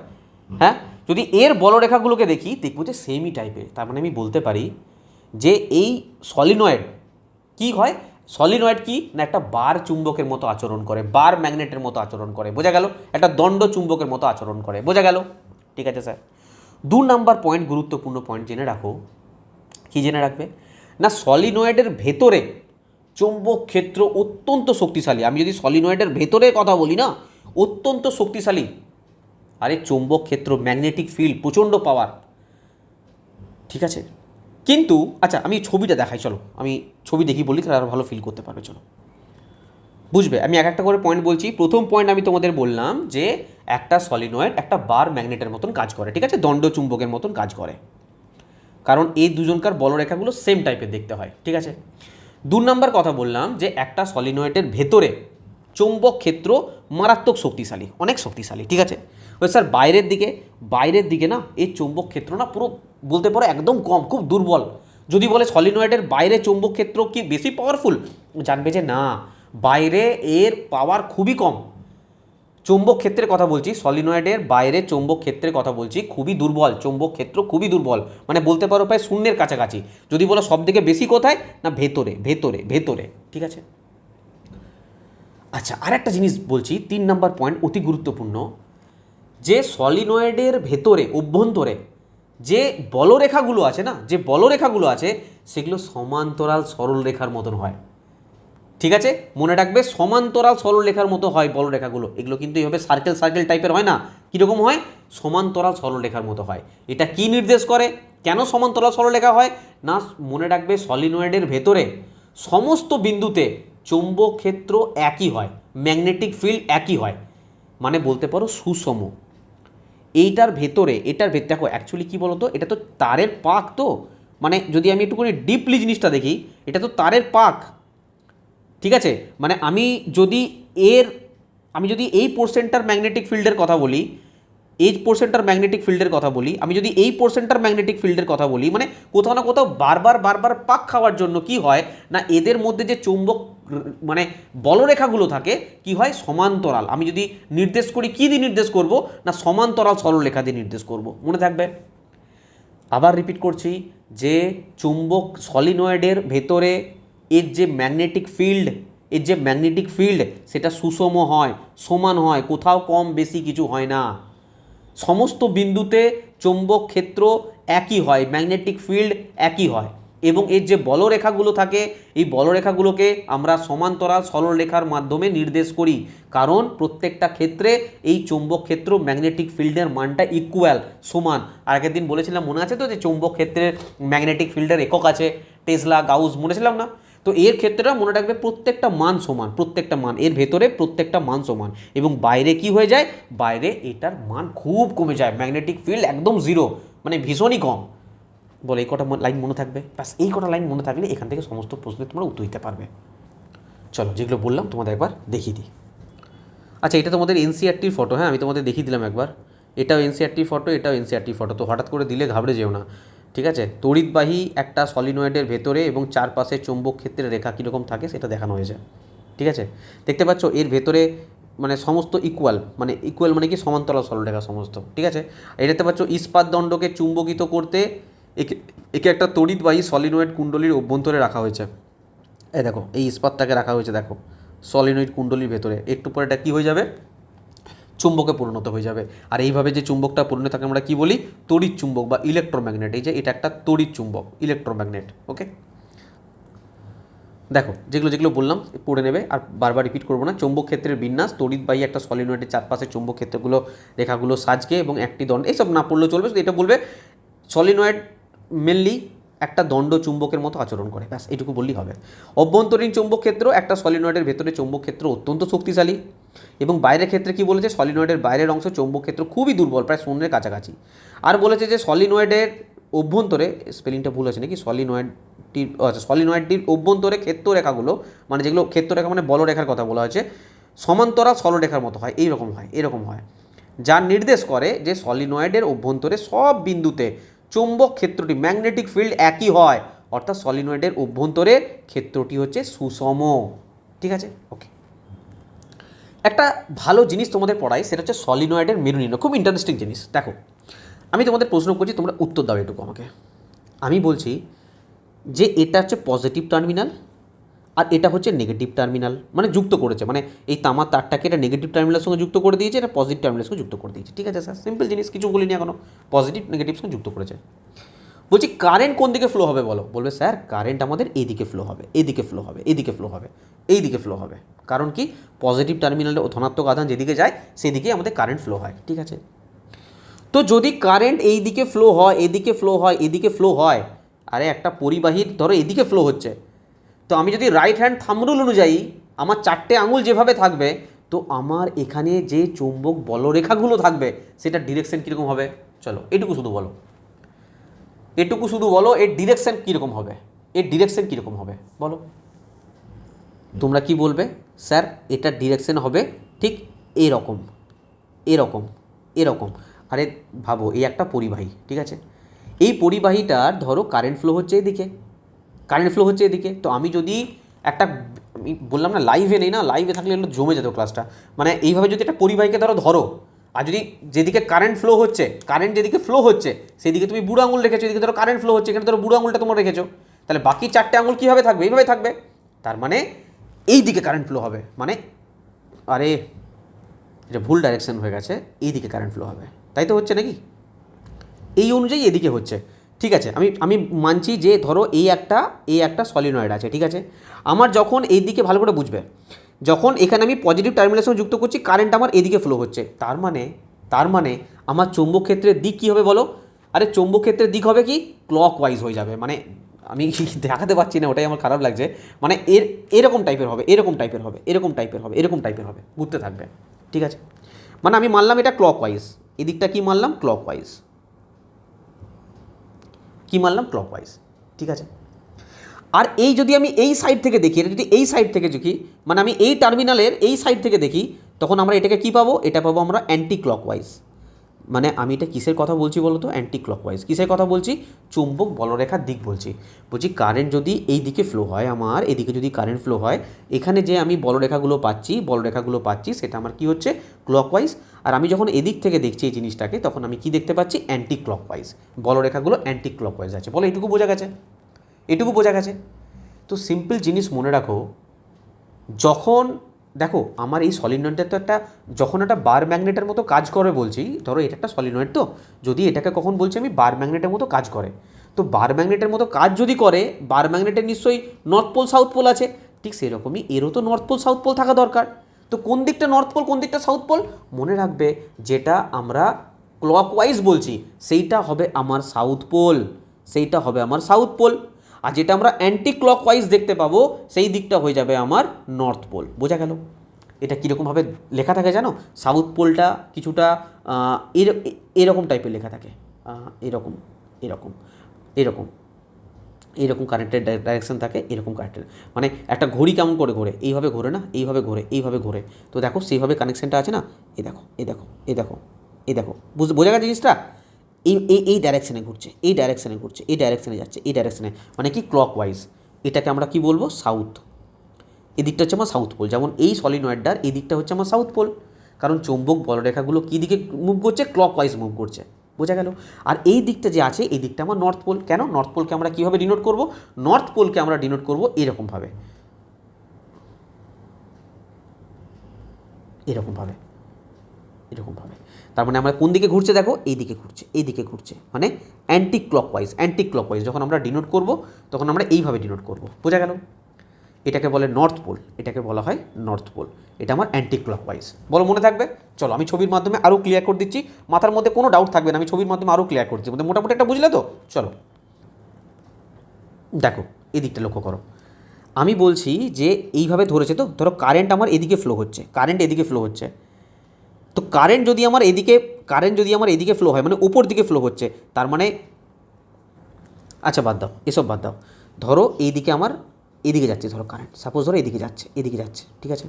হ্যাঁ, যদি এর বলরেখাগুলোকে দেখি দেখবো যে সেমই টাইপের। তার মানে আমি বলতে পারি যে এই সলিনয়েড কি হয়, সলিনয়েড কি না একটা বার চুম্বকের মতো আচরণ করে, বার ম্যাগনেটের মতো আচরণ করে। বোঝা গেল? একটা দণ্ড চুম্বকের মতো আচরণ করে। বোঝা গেল? ঠিক আছে স্যার। 2 নাম্বার পয়েন্ট, গুরুত্বপূর্ণ পয়েন্ট জেনে রাখো। কি জেনে রাখবে না, সলিনয়েডের ভেতরে চৌম্বক ক্ষেত্র অত্যন্ত শক্তিশালী। আমি যদি সলিনয়েডের ভেতরে কথা বলি না, অত্যন্ত শক্তিশালী। আরে চৌম্বক ক্ষেত্র, ম্যাগনেটিক ফিল্ড, প্রচণ্ড পাওয়ার, ঠিক আছে। কিন্তু আচ্ছা আমি ছবিটা দেখাই, চলো আমি ছবি দেখি বলি, তাহলে আরও ভালো ফিল করতে পারবে। চলো বুঝবে, আমি এক একটা করে পয়েন্ট বলছি। প্রথম পয়েন্ট আমি তোমাদের বললাম যে একটা সলিনয়েড একটা বার ম্যাগনেটের মতন কাজ করে, ঠিক আছে, দণ্ড চুম্বকের মতন কাজ করে, কারণ এই দুজনকার বলরেখাগুলো সেম টাইপের দেখতে হয়, ঠিক আছে। 2 নাম্বার কথা বললাম যে একটা সলিনয়েডের ভেতরে চৌম্বক ক্ষেত্র মারাত্মক শক্তিশালী, অনেক শক্তিশালী, ঠিক আছে। ওই স্যার বাইরের দিকে না এই চৌম্বক ক্ষেত্র না পুরো বলতে পারো একদম কম, খুব দুর্বল। যদি বলে সলিনয়েডের বাইরে চৌম্বক ক্ষেত্র কি বেশি পাওয়ারফুল, জানবে যে না, বাইরে এর পাওয়ার খুবই কম। চৌম্বক ক্ষেত্রের কথা বলছি, সলিনয়েডের বাইরে চৌম্বক ক্ষেত্রের কথা বলছি, খুবই দুর্বল, চৌম্বক ক্ষেত্র খুবই দুর্বল, মানে বলতে পারো প্রায় শূন্যের কাছাকাছি। যদি বলো সব থেকে বেশি কোথায়, না ভেতরে ভেতরে ভেতরে, ঠিক আছে। আচ্ছা আর একটা জিনিস বলছি, 3 নাম্বার পয়েন্ট অতি গুরুত্বপূর্ণ, যে সলিনয়েডের ভেতরে অভ্যন্তরে যে বলরেখাগুলো আছে না, যে বলরেখাগুলো আছে সেগুলো সমান্তরাল সরলরেখার মতন হয়, ঠিক আছে। মনে রাখবে সমান্তরাল সরলরেখার মতো হয় বলরেখাগুলো, এগুলো কিন্তু এইভাবে সার্কেল সার্কেল টাইপের হয় না। কীরকম হয়, সমান্তরাল সরলরেখার মতো হয়। এটা কি নির্দেশ করে, কেন সমান্তরাল সরলরেখা হয় না, মনে রাখবে সলিনয়েডের ভেতরে সমস্ত বিন্দুতে চৌম্বক ক্ষেত্র একই হয়, ম্যাগনেটিক ফিল্ড একই হয়, মানে বলতে পারো সুষম। এটার ভেতরে দেখো অ্যাকচুয়ালি কী বলতো, এটা তো তারের পাক, তো মানে যদি আমি একটু করে ডিপলি জিনিসটা দেখি, এটা তো তারের পাক, ঠিক আছে। মানে আমি যদি এই পোর্শনটার ম্যাগনেটিক ফিল্ডের কথা বলি, এই পোর্শনটার ম্যাগনেটিক ফিল্ডের কথা বলি, আমি যদি এই পোর্শনটার ম্যাগনেটিক ফিল্ডের কথা বলি, মানে কোথাও না কোথাও বারবার পাক খাওয়ার জন্য কি হয় না, এদের মধ্যে যে চৌম্বক মানে বলরেখাগুলো থাকে কি হয়, সমান্তরাল। আমি যদি নির্দেশ করি, কী দিয়ে নির্দেশ করব না, সমান্তরাল সরলরেখা দিয়ে নির্দেশ করব, মনে থাকবে। আবার রিপিট করছি, যে চৌম্বক সলিনয়েডের ভেতরে এর যে ম্যাগনেটিক ফিল্ড সেটা সুষম হয়, সমান হয়, কোথাও কম বেশি কিছু হয় না। সমস্ত বিন্দুতে চৌম্বক ক্ষেত্র একই হয়, ম্যাগনেটিক ফিল্ড একই হয়, এবং এর যে বলরেখাগুলো থাকে এই বলরেখাগুলোকে আমরা সমান্তরাল সরলরেখার মাধ্যমে নির্দেশ করি, কারণ প্রত্যেকটা ক্ষেত্রে এই চৌম্বক ক্ষেত্র ম্যাগনেটিক ফিল্ডের মানটা ইকুয়াল, সমান। আগের দিন বলেছিলাম, মনে আছে তো, যে চৌম্বক ক্ষেত্রের ম্যাগনেটিক ফিল্ডের একক আছে টেসলা, গাউস, মনেছিলাম না। তো এর ক্ষেত্রে মনে রাখবে প্রত্যেকটা মান সমান, প্রত্যেকটা মান এর ভেতরে প্রত্যেকটা মান সমান, এবং বাইরে কি হয়ে যায়, বাইরে এটার মান খুব কমে যায়, ম্যাগনেটিক ফিল্ড একদম জিরো, মানে ভীষণই কম। বলে এই কটা লাইন মনে থাকবে, ব্যাস এই কটা লাইন মনে থাকলে এখান থেকে সমস্ত প্রশ্নে তোমরা উত্তর দিতে পারবে। চলো যেগুলো বললাম তোমাদের একবার দেখিয়ে দিই। আচ্ছা এটা তোমাদের এনসিআরটির ফটো, হ্যাঁ আমি তোমাদের দেখিয়ে দিলাম একবার, এটাও এনসিআরটির ফটো, এটাও এনসিআরটির ফটো, তো হঠাৎ করে দিলে ঘাবড়ে যেও না, ঠিক আছে। তড়িৎবাহী একটা সলিনয়েডের ভেতরে এবং চারপাশে চৌম্বক ক্ষেত্রের রেখা কীরকম থাকে সেটা দেখানো হয়েছে, ঠিক আছে। দেখতে পাচ্ছ এর ভেতরে মানে সমস্ত ইকুয়াল মানে কি সমান্তরাল সরলরেখা সমস্ত, ঠিক আছে। এই দেখতে পাচ্ছ ইস্পাত দণ্ডকে চুম্বকিত করতে একে একটা তড়িৎবাহী সলিনয়েড কুণ্ডলীর অভ্যন্তরে রাখা হয়েছে। এই দেখো এই ইস্পাতটাকে রাখা হয়েছে, দেখো সলিনয়েড কুণ্ডলীর ভেতরে, একটু পরে এটা কী হয়ে যাবে, চুম্বকে পরিণত হয়ে যাবে। আর এইভাবে যে চুম্বকটা পরিণত থাকে আমরা কী বলি, তড়িৎ চুম্বক বা ইলেকট্রোম্যাগনেট। এই যে এটা একটা তড়িৎ চুম্বক, ইলেকট্রোম্যাগনেট, ওকে। দেখো যেগুলো বললাম পড়ে নেবে, আর বারবার রিপিট করবো না। চৌম্বক ক্ষেত্রের বিন্যাস, তড়িৎবাহী একটা সলিনয়েডের চারপাশে চৌম্বক ক্ষেত্রগুলো রেখাগুলো সাজকে এবং একটি দণ্ড, এইসব না পড়লেও চলবে, শুধু এটা বলবে সলিনয়েড মেনলি একটা দণ্ড চুম্বকের মতো আচরণ করে, ব্যাস এটুকু বললেই হবে। অভ্যন্তরীণ চৌম্বক ক্ষেত্র, একটা সলিনয়েডের ভেতরে চৌম্বক ক্ষেত্র অত্যন্ত শক্তিশালী, এবং বাইরের ক্ষেত্রে কি বলেছে, সলিনয়েডের বাইরের অংশ চৌম্বক ক্ষেত্র খুবই দুর্বল, প্রায় শূন্যের কাছাকাছি। আর বলেছে যে সলিনয়েডের অভ্যন্তরে, স্পেলিংটা ভুল আছে নাকি, সলিনয়েডটির অভ্যন্তরে ক্ষেত্ররেখাগুলো, মানে যেগুলো ক্ষেত্ররেখা মানে বলরেখার কথা বলা হয়েছে, সমান্তরাল সরলরেখার মতো হয়, এরকম হয়, যা নির্দেশ করে যে সলিনয়েডের অভ্যন্তরে সব বিন্দুতে চৌম্বক ক্ষেত্রটি ম্যাগনেটিক ফিল্ড একই হয়, অর্থাৎ সলিনয়েডের অভ্যন্তরে ক্ষেত্রটি হচ্ছে সুষম, ঠিক আছে, ওকে। একটা ভালো জিনিস তোমাদের পড়াই, সেটা হচ্ছে সলিনয়েডের মেরু নির্ণয়, খুব ইন্টারেস্টিং জিনিস। দেখো আমি তোমাদের প্রশ্ন করছি, তোমরা উত্তর দাও এটুকু আমাকে। আমি বলছি যে এটা হচ্ছে পজিটিভ টার্মিনাল আর এটা হচ্ছে নেগেটিভ টার্মিনাল, মানে যুক্ত করেছে, মানে এই তামার তারটাকে এটা নেগেটিভ টার্মিনালের সঙ্গে যুক্ত করে দিয়েছে, এটা পজিটিভ টার্মিনালের সঙ্গে যুক্ত করে দিয়েছে। ঠিক আছে স্যার, সিম্পল জিনিস, কিছু বলিনি এখনো, পজিটিভ নেগেটিভ সঙ্গে যুক্ত করেছে। বলছি কারেন্ট কোন দিকে ফ্লো হবে বলো, বলবে স্যার কারেন্ট আমাদের এইদিকে ফ্লো হবে, এইদিকে ফ্লো হবে, এইদিকে ফ্লো হবে, এইদিকে ফ্লো হবে। কারণ কি, পজিটিভ টার্মিনালে ধনাত্মক আধান যেদিকে যায় সেদিকেই আমাদের কারেন্ট ফ্লো হয়। ঠিক আছে, তো যদি কারেন্ট এই দিকে ফ্লো হয়, এদিকে ফ্লো হয়, এদিকে ফ্লো হয়, আরে একটা পরিবাহীর ধরো এদিকে ফ্লো হচ্ছে, তো আমি যদি রাইট হ্যান্ড থাম্ব রুল অনুযায়ী আমার 4টে আঙুল যেভাবে থাকবে, তো আমার এখানে যে চৌম্বক বলরেখাগুলো থাকবে সেটার ডিরেকশন কীরকম হবে? চলো এটুকু শুধু বলো, এটুকু শুধু বলো, এর ডিরেকশন কীরকম হবে, এর ডিরেকশন কীরকম হবে বলো। তোমরা কি বলবে? স্যার এটার ডিরেকশন হবে ঠিক এরকম, এরকম, এরকম। আরে ভাবো এই একটা পরিবাহী, ঠিক আছে, এই পরিবাহীটার ধরো কারেন্ট ফ্লো হচ্ছে এদিকে, কারেন্ট ফ্লো হচ্ছে এদিকে, তো আমি যদি একটা, আমি বললাম না লাইভে নেই না, লাইভে থাকলে এগুলো জমে যেত ক্লাসটা, মানে এইভাবে যদি একটা পরিবাহীকে ধরো, আর যদি যেদিকে কারেন্ট ফ্লো হচ্ছে, কারেন্ট যেদিকে ফ্লো হচ্ছে সেদিকে তুমি বুড়ো আঙুল রেখেছো, এদিকে ধরো কারেন্ট ফ্লো হচ্ছে, এখানে ধরো বুড়ো আঙুলটা তোমরা রেখেছো, তাহলে বাকি 4টে আঙুল কীভাবে থাকবে? এইভাবে থাকবে। তার মানে এই দিকে কারেন্ট ফ্লো হবে, মানে আরে এটা ভুল ডাইরেকশন হয়ে গেছে, এই দিকে কারেন্ট ফ্লো হবে, তাই তো হচ্ছে নাকি? এই অনুযায়ী এদিকে হচ্ছে। ঠিক আছে, আমি আমি মানছি যে ধরো এই একটা সলিনয়েড আছে, ঠিক আছে, আমার যখন এই দিকে ভালো করে বুঝবে, যখন এখানে আমি পজিটিভ টার্মিনালের সঙ্গে যুক্ত করছি, কারেন্ট আমার এদিকে ফ্লো হচ্ছে, তার মানে আমার চৌম্বক ক্ষেত্রের দিক কী হবে বলো? আরে চৌম্বক ক্ষেত্রের দিক হবে কি, ক্লক ওয়াইজ হয়ে যাবে, মানে আমি দেখাতে পারছি না, ওটাই আমার খারাপ লাগছে, মানে এরকম টাইপের হবে, এরকম টাইপের হবে, এরকম টাইপের হবে, এরকম টাইপের হবে, ঘুরতে থাকবে। ঠিক আছে, মানে আমি মানলাম এটা ক্লক ওয়াইজ, এদিকটা কি মানলাম? Clockwise. কী মানলাম? Clockwise. ঠিক আছে, আর এই যদি আমি এই সাইড থেকে দেখি, এটা যদি এই সাইড থেকে দেখি, মানে আমি এই টার্মিনালের এই সাইড থেকে দেখি, তখন আমরা এটাকে কী পাবো? এটা পাবো আমরা অ্যান্টি ক্লক ওয়াইজ। মানে আমি এটা কিসের কথা বলছি বলো তো? Anti clock wise. কিসের কথা বলছি? চুম্বক বলরেখার দিক বলছি। বলছি কারেন্ট যদি এই দিকে ফ্লো হয়, আমার এদিকে যদি কারেন্ট ফ্লো হয়, এখানে যে আমি বলরেখাগুলো পাচ্ছি সেটা আমার কি হচ্ছে? Clock wise. আর আমি যখন এদিক থেকে দেখছি এই জিনিসটাকে, তখন আমি কি দেখতে পাচ্ছি? অ্যান্টি ক্লক ওয়াইজ, বলরেখাগুলো অ্যান্টি ক্লক ওয়াইজ আছে। বলো এটুকু বোঝা গেছে? এটুকু বোঝা গেছে? তো সিম্পল জিনিস মনে রাখো, যখন দেখো আমার এই সলিনয়েডটা তো একটা, যখন একটা বার ম্যাগনেটের মতো কাজ করে বলছি, ধরো এটা একটা সলিনয়েড, তো যদি এটাকে কখন বলছি আমি বার ম্যাগনেটের মতো কাজ করে, তো বার ম্যাগনেটের মতো কাজ যদি করে, বার ম্যাগনেটের নিশ্চয়ই নর্থ পোল সাউথ পোল আছে, ঠিক সেরকমই এরও তো নর্থ পোল সাউথ পোল থাকা দরকার। তো কোন দিকটা নর্থ পোল, কোন দিকটা সাউথ পোল? মনে রাখবে যেটা আমরা ক্লক ওয়াইজ বলছি সেইটা হবে আমার সাউথ পোল, সেইটা হবে আমার সাউথ পোল। আর যেটা আমরা অ্যান্টি ক্লক ওয়াইজ দেখতে পাবো সেই দিকটা হয়ে যাবে আমার নর্থ পোল। বোঝা গেল? এটা কীরকমভাবে লেখা থাকে জানো? সাউথ পোলটা কিছুটা এরকম টাইপের লেখা থাকে, এরকম এরকম এরকম এইরকম কারেন্টের ডাইরেকশন থাকে, এরকম কারেন্টের, মানে একটা ঘড়ি কেমন করে ঘোরে, এইভাবে ঘোরে না, এইভাবে ঘোরে, এইভাবে ঘোরে, তো দেখো সেইভাবে কানেকশানটা আছে না, এই দেখো, এই দেখো, এই দেখো, এই দেখো, বোঝা গেছে জিনিসটা? এই এই এই ডাইরেকশানে ঘুরছে, এই ডাইরেকশানে ঘুরছে, এই ডাইরেকশানে যাচ্ছে, এই ডাইরেকশানে, মানে কি ক্লক ওয়াইজ। এটাকে আমরা কি বলবো? সাউথ। এদিকটা হচ্ছে আমার সাউথ পোল, যেমন এই সলিনয়েডটার এই দিকটা হচ্ছে আমার সাউথ পোল, কারণ চৌম্বক বলরেখাগুলো কী দিকে মুভ করছে? ক্লক ওয়াইজ মুভ করছে। বোঝা গেল? আর এই দিকটা যে আছে, এই দিকটা আমার নর্থ পোল। কেন? নর্থ পোলকে আমরা কীভাবে ডিনোট করব? নর্থ পোলকে আমরা ডিনোট করব এরকমভাবে, এরকমভাবে, এরকমভাবে। তার মানে আমরা কোন দিকে ঘুরছে দেখো, এই দিকে ঘুরছে, এই দিকে ঘুরছে, মানে anti clock wise. Anti clock wise যখন আমরা ডিনোট করব, তখন আমরা এইভাবে ডিনোট করব। বোঝা গেল? এটাকে বলে নর্থ পোল, এটাকে বলা হয় নর্থ পোল। এটা আমার অ্যান্টি ক্লক ওয়াইজ। বলো মনে থাকবে? চলো আমি ছবির মাধ্যমে আরও ক্লিয়ার করে দিচ্ছি, মাথার মধ্যে কোনো ডাউট থাকবে না, আমি ছবির মাধ্যমে আরও ক্লিয়ার করছি, মোটামুটি একটা বুঝলে তো? চলো দেখো এদিকটা লক্ষ্য করো, আমি বলছি যে এইভাবে ধরেছে, তো ধরো কারেন্ট আমার এদিকে ফ্লো হচ্ছে, কারেন্ট এদিকে ফ্লো হচ্ছে, তো কারেন্ট যদি আমার এদিকে ফ্লো হয়, মানে উপর দিকে ফ্লো হচ্ছে, তার মানে আচ্ছা বাদ দাও, এসব বাদ দাও, ধরো এইদিকে আমার এদিকে যাচ্ছে, ধরো কারেন্ট সাপোজ ধরো এদিকে যাচ্ছে, এদিকে যাচ্ছে, ঠিক আছে,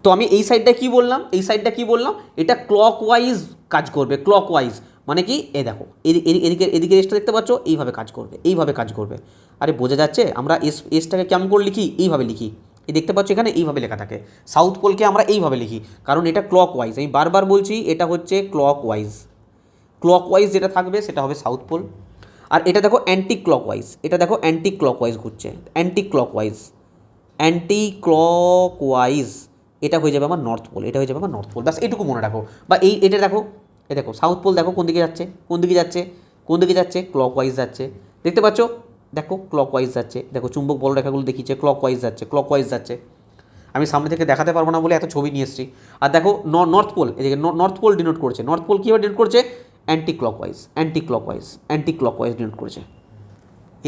তো আমি এই সাইডটা কি বললাম, এই সাইডটা কি বললাম? এটা ক্লক ওয়াইজ কাজ করবে, ক্লক ওয়াইজ, মানে কি এ দেখো এদিকে এদিকে এসটা দেখতে পাচ্ছ, এইভাবে কাজ করবে, এইভাবে কাজ করবে। আরে বোঝা যাচ্ছে? আমরা এসটাকে কেমন করে লিখি? এইভাবে লিখি, এই দেখতে পাচ্ছ এখানে এইভাবে লেখা থাকে। সাউথ পোলকে আমরা এইভাবে লিখি, কারণ এটা ক্লক ওয়াইজ, আমি বারবার বলছি এটা হচ্ছে ক্লক ওয়াইজ। ক্লক ওয়াইজ যেটা থাকবে সেটা হবে সাউথ পোল। আর এটা দেখো অ্যান্টি ক্লক ওয়াইজ, এটা দেখো অ্যান্টি ক্লক ওয়াইজ ঘুরছে, anti clock wise, anti clockwise এটা হয়ে যাবে আমার নর্থ পোল, এটা হয়ে যাবে আমার নর্থ পোল। ব্যাস এটুকু মনে রাখো। বা এটা দেখো, দেখো সাউথ পোল দেখো কোন দিকে যাচ্ছে, কোন দিকে যাচ্ছে, কোন দিকে যাচ্ছে, ক্লকওয়াইজ যাচ্ছে। দেখতে পাচ্ছ, দেখো ক্লকওয়াইজ যাচ্ছে, দেখো চুম্বক বলরেখাগুলো দেখিয়েছে ক্লকওয়াইজ যাচ্ছে, ক্লকওয়াইজ যাচ্ছে। আমি সামনে থেকে দেখাতে পারবো না বলে এত ছবি নিয়ে এসেছি। আর দেখো নর্থ পোল, এদিকে নর্থ পোল ডিনোট করছে, নর্থ পোল কীভাবে ডিনোট করছে, anti clockwise, anti clockwise, anti clockwise denote করছে।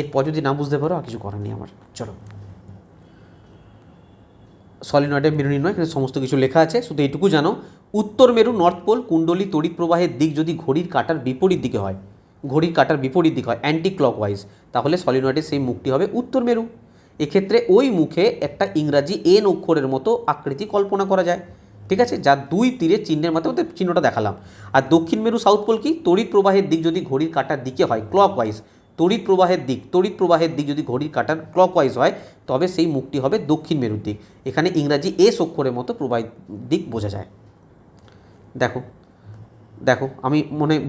এরপর যদি না বুঝতে পারো আর কিছু করার নেই আমার। চলো, সলিনয়েডের মেরু নির্ণয়, এখানে সমস্ত কিছু লেখা আছে, শুধু এইটুকু জানো, উত্তর মেরু নর্থ পোল কুণ্ডলী তড়িৎ প্রবাহের দিক যদি ঘড়ির কাঁটার বিপরীত দিকে হয়, ঘড়ির কাঁটার বিপরীত দিক হয় অ্যান্টি ক্লকওয়াইজ, তাহলে সলিনয়েডের সেই মুখটি হবে উত্তর মেরু। এক্ষেত্রে ওই মুখে একটা ইংরাজি এন অক্ষরের মতো আকৃতি কল্পনা করা যায়, ঠিক আছে, যা দুই তীরের চিহ্নের মাধ্যমে চিহ্নটা দেখালাম। আর দক্ষিণ মেরু সাউথ পোল কি, তড়িৎ প্রবাহের দিক যদি ঘড়ির কাঁটার দিকে হয় ক্লকওয়াইজ, তড়িৎ প্রবাহের দিক যদি ঘড়ির কাঁটার ক্লকওয়াইজ হয়, তবে সেই মুখটি হবে দক্ষিণ মেরুর দিক। এখানে ইংরাজি এস অক্ষরের মতো প্রবাহের দিক বোঝা যায়। দেখো, দেখো আমি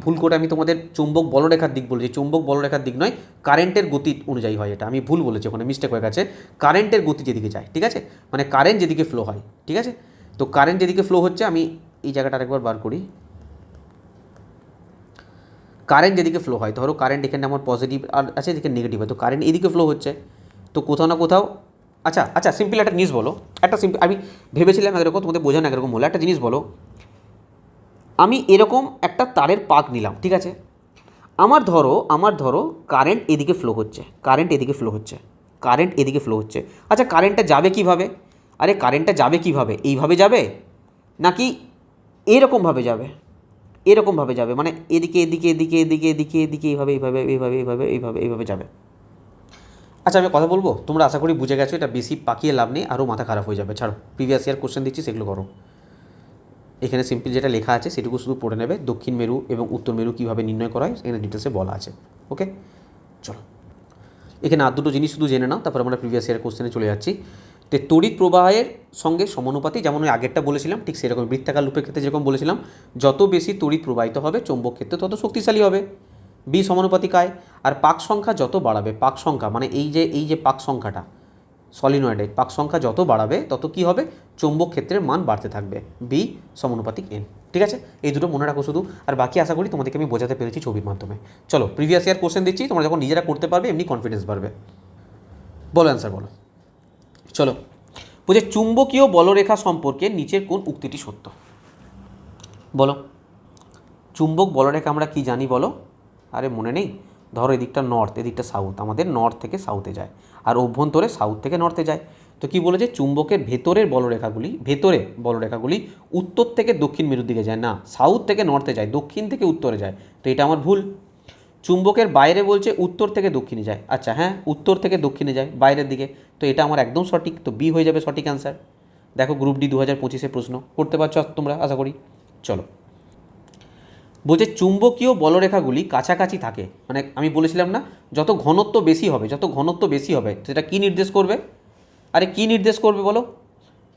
ভুল করে আমি তোমাদের চুম্বক বলরেখার দিক বলেছি, চুম্বক বলরেখার দিক নয়, কারেন্টের গতি অনুযায়ী হয়, এটা আমি ভুল বলেছি, ওখানে মিস্টেক হয়ে গেছে। কারেন্টের গতি যেদিকে যায়, ঠিক আছে, মানে কারেন্ট যেদিকে ফ্লো হয়, ঠিক আছে। তো কারেন্ট যেদিকে ফ্লো হচ্ছে, আমি এই জায়গাটা আরেকবার বার করি। কারেন্ট যেদিকে ফ্লো হয়, ধরো কারেন্ট এখানে আমার পজিটিভ আর আছে, এদিকে নেগেটিভ হয়, তো কারেন্ট এদিকে ফ্লো হচ্ছে, তো কোথাও না কোথাও, আচ্ছা আচ্ছা সিম্পল একটা জিনিস বলো, একটা সিম্পল, আমি ভেবেছিলাম এরকম তোমাদের বোঝানো একরকম বলে, একটা জিনিস বলো, আমি এরকম একটা তারের পাক নিলাম, ঠিক আছে, আমার ধরো কারেন্ট এদিকে ফ্লো হচ্ছে, কারেন্ট এদিকে ফ্লো হচ্ছে, কারেন্ট এদিকে ফ্লো হচ্ছে। আচ্ছা কারেন্টটা যাবে কিভাবে, আরে কারেন্টটা যাবে কিভাবে, এইভাবে যাবে নাকি এরকমভাবে যাবে, এরকমভাবে যাবে, মানে এদিকে এদিকে এদিকে এদিকে এদিকে এদিকে এইভাবে এইভাবে এইভাবে এইভাবে এইভাবে এইভাবে যাবে। আচ্ছা আমি কথা বলবো, তোমরা আশা করি বুঝে গেছো, এটা বেশি পাকিয়ে লাভ নেই, আরও মাথা খারাপ হয়ে যাবে, ছাড়ো। প্রিভিয়াস ইয়ার কোশ্চেন দিচ্ছি, সেগুলো করো। এখানে সিম্পল যেটা লেখা আছে সেটুকু শুধু পড়ে নেবে, দক্ষিণ মেরু এবং উত্তর মেরু কীভাবে নির্ণয় করা হয় এখানে ডিটেলসে বলা আছে। ওকে, চলো এখানে আর দুটো জিনিস শুধু জেনে নাও, তারপর আমরা প্রিভিয়াস ইয়ার কোশ্চেনে চলে যাচ্ছি। তো তড়িৎ প্রবাহের সঙ্গে সমানুপাতি, যেমন ওই আগেরটা বলেছিলাম ঠিক সেরকম, বৃত্তাকার লুপের ক্ষেত্রে যেরকম বলেছিলাম, যত বেশি তড়িৎ প্রবাহিত হবে চৌম্বক ক্ষেত্রে তত শক্তিশালী হবে, বি সমানুপাতিক আয়। আর পাক সংখ্যা যত বাড়াবে, পাক সংখ্যা মানে এই যে পাক সংখ্যাটা, সলিনয়েডের পাক সংখ্যা যত বাড়াবে তত কী হবে, চৌম্বক ক্ষেত্রের মান বাড়তে থাকবে, বি সমানুপাতিক এন। ঠিক আছে, এই দুটো মনে রাখো শুধু, আর বাকি আশা করি তোমাদেরকে আমি বোঝাতে পেরেছি ছবির মাধ্যমে। চলো প্রিভিয়াস ইয়ার কোশ্চেন দিচ্ছি, তোমরা যখন নিজেরা করতে পারবে এমনি কনফিডেন্স বাড়বে। বলো অ্যান্সার বলো। চলো, বলছে চুম্বকীয় বলরেখা সম্পর্কে নিচের কোন উক্তিটি সত্য, বলো। চুম্বক বলরেখা আমরা কি জানি বলো, আরে মনে নেই, ধরো এদিকটা নর্থ, এদিকটা সাউথ, আমাদের নর্থ থেকে সাউথে যায়, আর অভ্যন্তরে সাউথ থেকে নর্থে যায়। তো কী বলেছে, চুম্বকের ভেতরের বলরেখাগুলি উত্তর থেকে দক্ষিণ মেরুর দিকে যায় না, সাউথ থেকে নর্থে যায়, দক্ষিণ থেকে উত্তরে যায়, তো এটা আমার ভুল। চুম্বকের বাইরে বলছে উত্তর থেকে দক্ষিণে যায়, আচ্ছা হ্যাঁ উত্তর থেকে দক্ষিণে যায় বাইরের দিকে, তো এটা আমার একদম সঠিক, তো বি হয়ে যাবে সঠিক অ্যান্সার। দেখো গ্রুপ ডি 2025 প্রশ্ন করতে পারছো তোমরা আশা করি। চলো, বলছে চুম্বকীয় বলরেখাগুলি কাছাকাছি থাকে, মানে আমি বলেছিলাম না যত ঘনত্ব বেশি হবে, যত ঘনত্ব বেশি হবে সেটা কী নির্দেশ করবে, আরে কী নির্দেশ করবে বলো,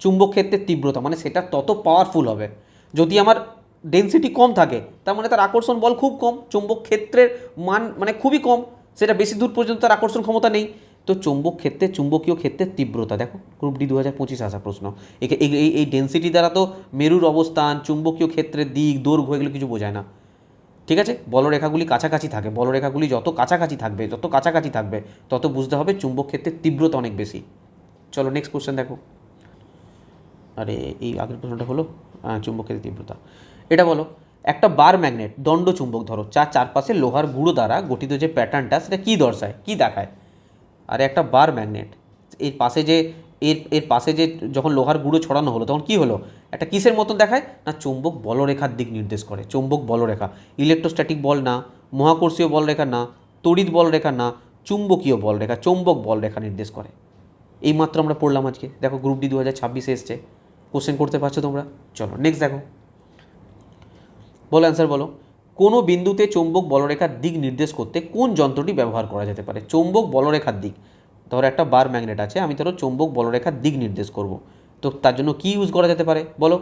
চুম্বক ক্ষেত্রের তীব্রতা, মানে সেটা তত পাওয়ারফুল হবে। যদি আমার ডেনসিটি কম থাকে তার মানে তার আকর্ষণ বল খুব কম, চুম্বক ক্ষেত্রের মান মানে খুবই কম, সেটা বেশি দূর পর্যন্ত তার আকর্ষণ ক্ষমতা নেই। তো চুম্বকীয় ক্ষেত্রের তীব্রতা, দেখো গ্রুপ ডি 2025 আসা প্রশ্ন, এই ডেনসিটি দ্বারা তো মেরুর অবস্থান, চুম্বকীয় ক্ষেত্রের দিক, দৈর্ঘ্য এগুলো কিছু বোঝায় না। ঠিক আছে, বলরেখাগুলি কাছাকাছি থাকে, বলরেখাগুলি যত কাছাকাছি থাকবে তত বুঝতে হবে চুম্বক ক্ষেত্রের তীব্রতা অনেক বেশি। চলো নেক্সট কোশ্চেন দেখো। আরে এই আগের প্রশ্নটা হলো চুম্বকের তীব্রতা, এটা বলো একটা বার ম্যাগনেট দণ্ড চুম্বক ধরো, যার চারপাশে লোহার গুঁড়ো দ্বারা গঠিত যে প্যাটার্নটা সেটা কী দর্শায়, কী দেখায়। আরে একটা বার ম্যাগনেট, এর পাশে যে যখন লোহার গুঁড়ো ছড়ানো হলো তখন কী হলো, একটা কিসের মতন দেখায় না, চৌম্বক বলরেখার দিক নির্দেশ করে, চৌম্বক বলরেখা, ইলেকট্রোস্ট্যাটিক বল না, মহাকর্ষীয় বলরেখা না, তড়িৎ বলরেখা না, চুম্বকীয় বলরেখা, চৌম্বক বলরেখা নির্দেশ করে। এইমাত্র আমরা পড়লাম আজকে, দেখো গ্রুপ ডি 2026 এসছে, কোশ্চেন করতে পারছো তোমরা। চলো নেক্সট দেখো, বলো অ্যান্সার বলো। কোনো বিন্দুতে চৌম্বক বলরেখার দিক নির্দেশ করতে কোন যন্ত্রটি ব্যবহার করা যেতে পারে, চৌম্বক বলরেখার দিক, ধরো একটা বার ম্যাগনেট আছে, আমি ধরো চৌম্বক বলরেখার দিক নির্দেশ করব, তো তার জন্য কী ইউজ করা যেতে পারে বলো।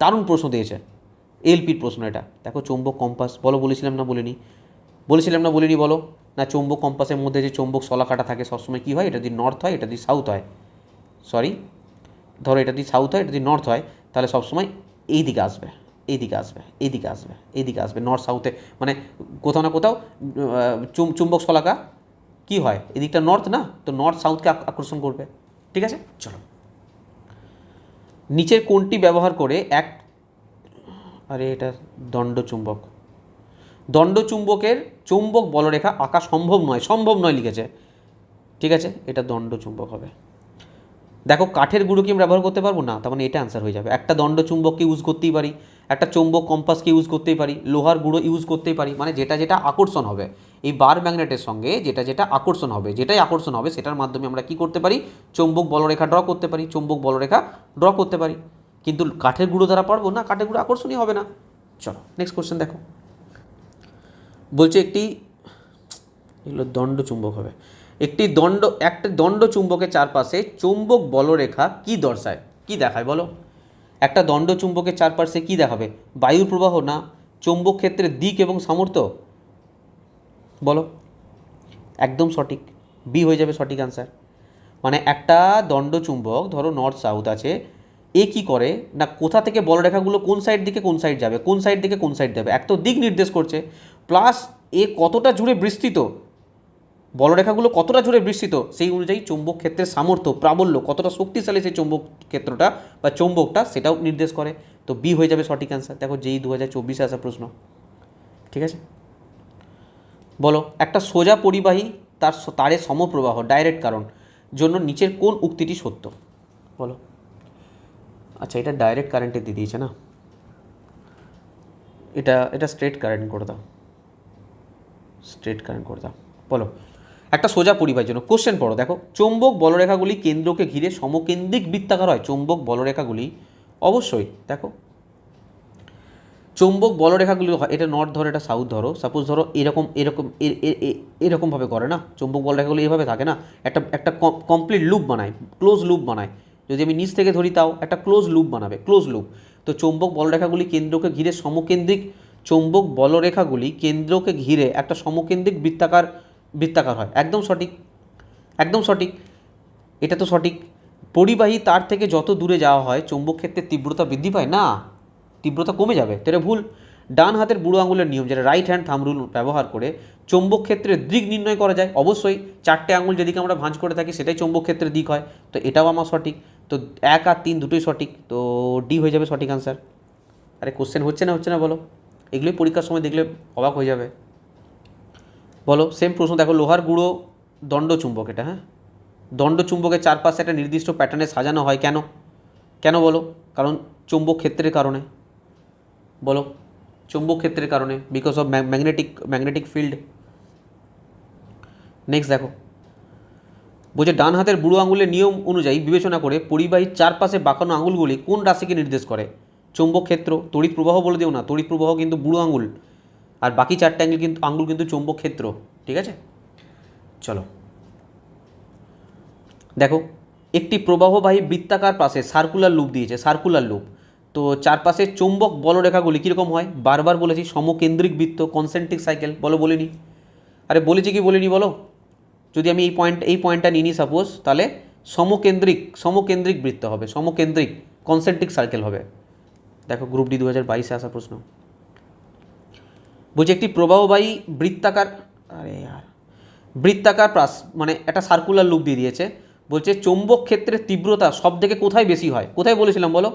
দারুণ প্রশ্ন দিয়েছে, এলপির প্রশ্ন এটা, দেখো চৌম্বক কম্পাস, বলো বলেছিলাম না বলিনি বলো না, চৌম্বক কম্পাসের মধ্যে যে চৌম্বক শলাকাটা থাকে সবসময় কী হয়, এটা যদি নর্থ হয়, এটা যদি সাউথ হয়, সরি, ধরো এটা যদি সাউথ হয়, এটা যদি নর্থ হয়, তাহলে সবসময় এই দিকে আসবে, এই দিকে আসবে, এই দিকে আসবে, এই দিকে আসবে, নর্থ সাউথে, মানে কোথাও না কোথাও চুম্বক শলাকা কী হয়, এদিকটা নর্থ না, তো নর্থ সাউথকে আকর্ষণ করবে। ঠিক আছে, চলো। নিচের কোনটি ব্যবহার করে আরে এটা দণ্ডচুম্বক, দণ্ডচুম্বকের চৌম্বক বলরেখা আঁকা সম্ভব নয় লিখেছে। ঠিক আছে, এটা দণ্ডচুম্বক হবে। দেখো কাঠের গুঁড়ো কি আমরা ব্যবহার করতে পারবো না, তার মানে এটা অ্যান্সার হয়ে যাবে। একটা দণ্ডচুম্বককে ইউজ করতেই পারি, একটা চৌম্বক কম্পাসকে ইউজ করতেই পারি, লোহার গুঁড়ো ইউজ করতেই পারি, মানে যেটা যেটা আকর্ষণ হবে এই বার ম্যাগনেটের সঙ্গে, যেটা যেটা আকর্ষণ হবে, যেটাই আকর্ষণ হবে সেটার মাধ্যমে আমরা কি করতে পারি, চৌম্বক বলরেখা ড্র করতে পারি, চৌম্বক বলরেখা ড্র করতে পারি। কিন্তু কাঠের গুঁড়ো দ্বারা পারবো না, কাঠের গুঁড়ো আকর্ষণই হবে না। চলো নেক্সট কোশ্চেন দেখো, বলছে এগুলো দণ্ডচুম্বক হবে। একটা দণ্ডচুম্বকের চারপাশে চৌম্বক বলরেখা কি দর্শায়, কি দেখায় বলো? একটা দণ্ডচুম্বকের চারপাশে কি দেখাবে? বায়ুর প্রবাহ না চৌম্বক ক্ষেত্রের দিক এবং সামর্থ্য? বলো। একদম সঠিক, বি হয়ে যাবে সঠিক আনসার। মানে একটা দণ্ডচুম্বক ধরো নর্থ সাউথ আছে, এ কি করে না কোথা থেকে বলরেখাগুলো কোন সাইড দিকে কোন সাইড যাবে, কোন সাইড দিকে কোন সাইড যাবে, এক তো দিক নির্দেশ করছে, প্লাস এ কতটা জুড়ে বিস্তৃত, বলরেখাগুলো কতটা জুড়ে বিস্তৃত সেই অনুযায়ী চৌম্বক ক্ষেত্রের সামর্থ্য প্রাবল্য কতটা শক্তিশালী সেই চৌম্বক ক্ষেত্রটা বা চৌম্বকটা সেটাও নির্দেশ করে। তো বি হয়ে যাবে সঠিক অ্যান্সার। দেখো যেই 2024 আসা প্রশ্ন। ঠিক আছে, বলো একটা সোজা পরিবাহী তারে সমপ্রবাহ ডাইরেক্ট কারণ জন্য নিচের কোন উক্তিটি সত্য? বলো। আচ্ছা এটা ডাইরেক্ট কারেন্টে দিয়ে দিয়েছে না, এটা স্ট্রেট কারেন্ট করে দাও, স্ট্রেট কারেন্ট করে দাও। বলো একটা সোজা পরিবাহীর জন্য কোশ্চেন পড়ো, দেখো চৌম্বক বলরেখাগুলি কেন্দ্রকে ঘিরে সমকেন্দ্রিক বৃত্তাকার হয়। চৌম্বক বলরেখাগুলি অবশ্যই দেখো চৌম্বক বলরেখাগুলি হয়, এটা নর্থ ধরো এটা সাউথ ধরো, সাপোজ ধরো এরকম এরকম এরকমভাবে করে না, চৌম্বক বলরেখাগুলি এইভাবে থাকে না, একটা কমপ্লিট লুপ বানায়, ক্লোজ লুপ বানায়। যদি আমি নিচ থেকে ধরি তাও একটা ক্লোজ লুপ বানাবে, ক্লোজ লুপ। তো চৌম্বক বলরেখাগুলি কেন্দ্রকে ঘিরে সমকেন্দ্রিক, চৌম্বক বলরেখাগুলি কেন্দ্রকে ঘিরে একটা সমকেন্দ্রিক বৃত্তাকার হয়। একদম সঠিক, একদম সঠিক, এটা তো সঠিক। পরিবাহী তার থেকে যত দূরে যাওয়া হয় চৌম্বক ক্ষেত্রের তীব্রতা বৃদ্ধি পায় না, তীব্রতা কমে যাবে। তো এটা ভুল। ডান হাতের বুড়ো আঙুলের নিয়ম, যেটা রাইট হ্যান্ড থাম্ব রুল ব্যবহার করে চৌম্বক ক্ষেত্রের দিক নির্ণয় করা যায়। অবশ্যই চারটে আঙুল যেদিকে আমরা ভাঁজ করে থাকি সেটাই চৌম্বক ক্ষেত্রের দিক হয়। তো এটাও আমার সঠিক। তো 1 আর 3 দুটোই সঠিক, তো ডি হয়ে যাবে সঠিক আনসার। আরে কোশ্চেন হচ্ছে না বলো, এগুলোই পরীক্ষার সময় দেখলে অবাক হয়ে যাবে। বলো সেম প্রশ্ন দেখো, লোহার গুঁড়ো দণ্ডচুম্বক, এটা হ্যাঁ দণ্ডচুম্বকের চারপাশে একটা নির্দিষ্ট প্যাটার্নে সাজানো হয় কেন? কেন বলো? কারণ চৌম্বক ক্ষেত্রের কারণে। বলো চৌম্বক ক্ষেত্রের কারণে, because of magnetic field. Next দেখো, বলছে ডান হাতের বুড়ো আঙুলের নিয়ম অনুযায়ী বিবেচনা করে পরিবাহীর চারপাশে বাঁকানো আঙুলগুলি কোন রাশিকে নির্দেশ করে? চৌম্বক ক্ষেত্র, তড়িৎ প্রবাহ বলে দিও না, তড়িৎ প্রবাহ কিন্তু বুড়ো আঙুল, আর বাকি চারটে আঙুল কিন্তু চৌম্বক ক্ষেত্র। ঠিক আছে, চলো দেখো একটি প্রবাহবাহী বৃত্তাকার পাশে সার্কুলার লুপ দিয়েছে, সার্কুলার লুপ। তো চারপাশে চৌম্বক বলরেখাগুলি কীরকম হয়? বারবার বলেছি সমকেন্দ্রিক বৃত্ত, কনসেন্ট্রিক সাইকেল। বলো বলিনি? আরে বলেছি কি বলিনি বলো? যদি আমি এই পয়েন্টটা নিই সাপোজ, তাহলে সমকেন্দ্রিক বৃত্ত হবে, সমকেন্দ্রিক কনসেন্ট্রিক সার্কেল হবে। দেখো গ্রুপ ডি 2022 আসা প্রশ্ন। বলছে একটি প্রবাহবাহী বৃত্তাকার মানে একটা সার্কুলার লুপ দিয়ে দিয়েছে। বলছে চৌম্বক ক্ষেত্রের তীব্রতা সব থেকে কোথায় বেশি হয়? কোথায় বলেছিলাম বলো?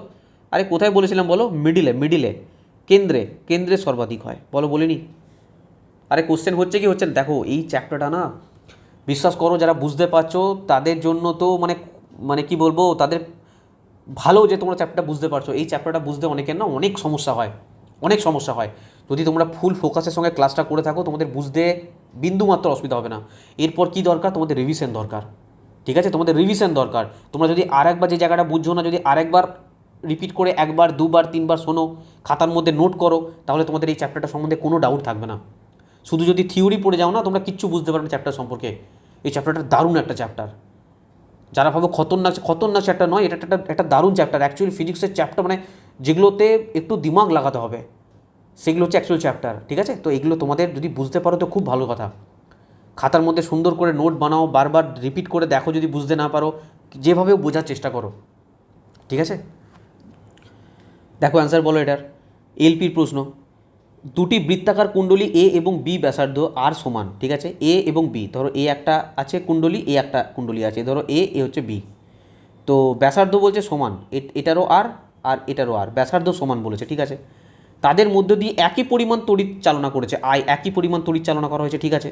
আরে কোথায় বলেছিলাম বলো? মিডিলে, কেন্দ্রে সর্বাধিক হয়। বলো বলিনি? আরে কোশ্চেন হচ্ছে কি হচ্ছে, দেখো এই চ্যাপ্টারটা না বিশ্বাস করো যারা বুঝতে পারছো তাদের জন্য তো মানে কি বলবো, তাদের ভালো যে তোমরা চ্যাপ্টারটা বুঝতে পারছো। এই চ্যাপ্টারটা বুঝতে অনেকের না অনেক সমস্যা হয়। যদি তোমরা ফুল ফোকাসের সঙ্গে ক্লাসটা করে থাকো তোমাদের বুঝতে বিন্দুমাত্র অসুবিধা হবে না। এরপর কি দরকার? তোমাদের রিভিশন দরকার। ঠিক আছে, তোমাদের রিভিশন দরকার। তোমরা যদি আরেকবার যে জায়গাটা বুঝছো না, যদি আরেকবার রিপিট করে 1 বার 2 বার 3 বার শোনো, খাতার মধ্যে নোট করো, তাহলে তোমাদের এই চ্যাপ্টারটা সম্বন্ধে কোনো ডাউট থাকবে না। শুধু যদি থিওরি পড়ে যাও না, তোমরা কিচ্ছু বুঝতে পারবে না চ্যাপ্টার সম্পর্কে। এই চ্যাপ্টারটা দারুণ একটা চ্যাপ্টার। যারা ভাবো খতরনাক চ্যাপ্টার নয়, এটা একটা দারুণ চ্যাপ্টার। অ্যাকচুয়ালি ফিজিক্সের চ্যাপ্টার মানে যেগুলোতে একটু দিমাগ লাগাতে হবে সেগুলো হচ্ছে অ্যাকচুয়াল চ্যাপ্টার। ঠিক আছে, তো এগুলো তোমাদের যদি বুঝতে পারো তো খুব ভালো কথা, খাতার মধ্যে সুন্দর করে নোট বানাও, বারবার রিপিট করে দেখো, যদি বুঝতে না পারো যেভাবেও বোঝার চেষ্টা করো, ঠিক আছে। দেখো অ্যান্সার বলো এটার। এলপির প্রশ্ন, দুটি বৃত্তাকার কুণ্ডলী এ এবং বি ব্যাসার্ধ আর সমান, ঠিক আছে। এ এবং বি, ধরো এ একটা আছে কুণ্ডলী, এ একটা কুণ্ডলী আছে, ধরো এ হচ্ছে বি, তো ব্যাসার্ধ বলছে সমান, এটারও আর এটারও আর, ব্যাসার্ধ সমান বলেছে, ঠিক আছে। তাদের মধ্য দিয়ে একই পরিমাণ তড়িৎ চালনা করেছে, একই পরিমাণ তড়িৎ চালনা করা হয়েছে, ঠিক আছে।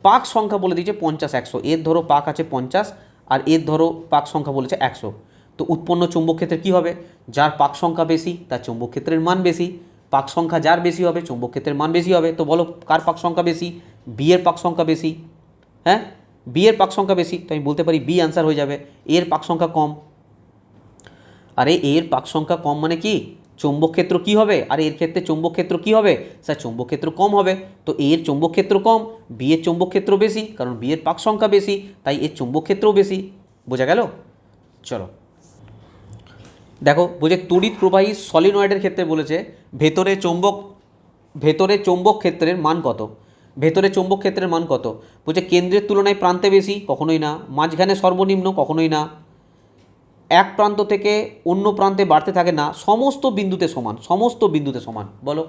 পাক সংখ্যা বলে দিয়েছে 50 100, এর ধরো পাক আছে 50 আর এর ধরো পাক সংখ্যা বলেছে 100, তো উৎপন্ন চৌম্বক ক্ষেত্রে কী হবে, যার পাক সংখ্যা বেশি তার চৌম্বক ক্ষেত্রের মান বেশি, পাক সংখ্যা যার বেশি হবে চৌম্বক ক্ষেত্রের মান বেশি হবে। তো বলো কার পাক সংখ্যা বেশি, বি এর পাক সংখ্যা বেশি, হ্যাঁ বি এর পাক সংখ্যা বেশি, তো আমি বলতে পারি বি আনসার হয়ে যাবে। এর পাক সংখ্যা কম, আরে এর পাক সংখ্যা কম মানে কি, চৌম্বক ক্ষেত্র কী হবে, আর এর ক্ষেত্রে চৌম্বক ক্ষেত্র কী হবে, স্যার চৌম্বক ক্ষেত্র কম হবে, তো এর চৌম্বক ক্ষেত্র কম, বি এর চৌম্বক ক্ষেত্র বেশি, কারণ বি এর পাক সংখ্যা বেশি, তাই এর চৌম্বক ক্ষেত্রও বেশি। বোঝা গেল? চলো দেখো, বলছে তড়িৎ প্রবাহী সলিনয়েডের ক্ষেত্রে বলেছে ভেতরে চৌম্বক ক্ষেত্রের মান কত, ভেতরে চৌম্বক ক্ষেত্রের মান কত, বলছে কেন্দ্রের তুলনায় প্রান্তে বেশি, কখনোই না, মাঝখানে সর্বনিম্ন, কখনোই না, এক প্রান্ত থেকে অন্য প্রান্তে বাড়তে থাকে না, সমস্ত বিন্দুতে সমান, সমস্ত বিন্দুতে সমান। বলো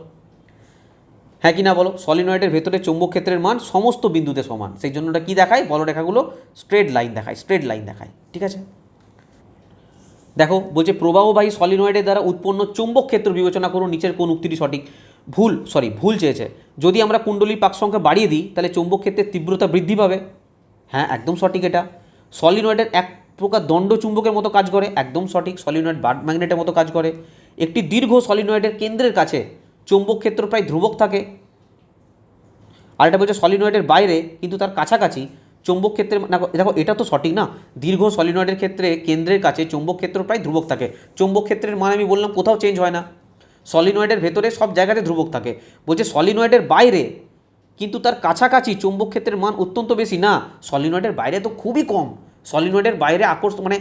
হ্যাঁ কি না বলো। সলিনয়েডের ভেতরে চৌম্বক ক্ষেত্রের মান সমস্ত বিন্দুতে সমান, সেই জন্য ওটা কী দেখায়, বলরেখাগুলো স্ট্রেট লাইন দেখায়, স্ট্রেট লাইন দেখায়, ঠিক আছে। দেখো বলছে প্রবাহবাহী সলিনয়েডের দ্বারা উৎপন্ন চৌম্বক ক্ষেত্র বিবেচনা করুন, নিচের কোন উক্তিটি সঠিক। ভুল চেয়েছে, যদি আমরা কুণ্ডলীর পাক সংখ্যা বাড়িয়ে দিই তাহলে চৌম্বক ক্ষেত্রের তীব্রতা বৃদ্ধি পাবে, হ্যাঁ একদম সঠিক এটা। সলিনয়েডের এক প্রকার দণ্ড চুম্বকের মতো কাজ করে, একদম সঠিক, সলিনয়েড বার্ড ম্যাগনেটের মতো কাজ করে। একটি দীর্ঘ সলিনয়েডের কেন্দ্রের কাছে চৌম্বক ক্ষেত্র প্রায় ধ্রুবক থাকে, আর এটা বলছে সলিনয়েডের বাইরে কিন্তু তার কাছাকাছি চৌম্বক ক্ষেত্রের, না দেখো এটা তো সঠিক না, দীর্ঘ সলিনয়েডের ক্ষেত্রে কেন্দ্রের কাছে চৌম্বক ক্ষেত্র প্রায় ধ্রুবক থাকে, চৌম্বক ক্ষেত্রের মান আমি বললাম কোথাও চেঞ্জ হয় না, সলিনয়েডের ভেতরে সব জায়গাতে ধ্রুবক থাকে। বলছে সলিনয়েডের বাইরে কিন্তু তার কাছাকাছি চৌম্বক ক্ষেত্রের মান অত্যন্ত বেশি, না সলিনয়েডের বাইরে তো খুবই কম, সলিনয়েডের বাইরে মানে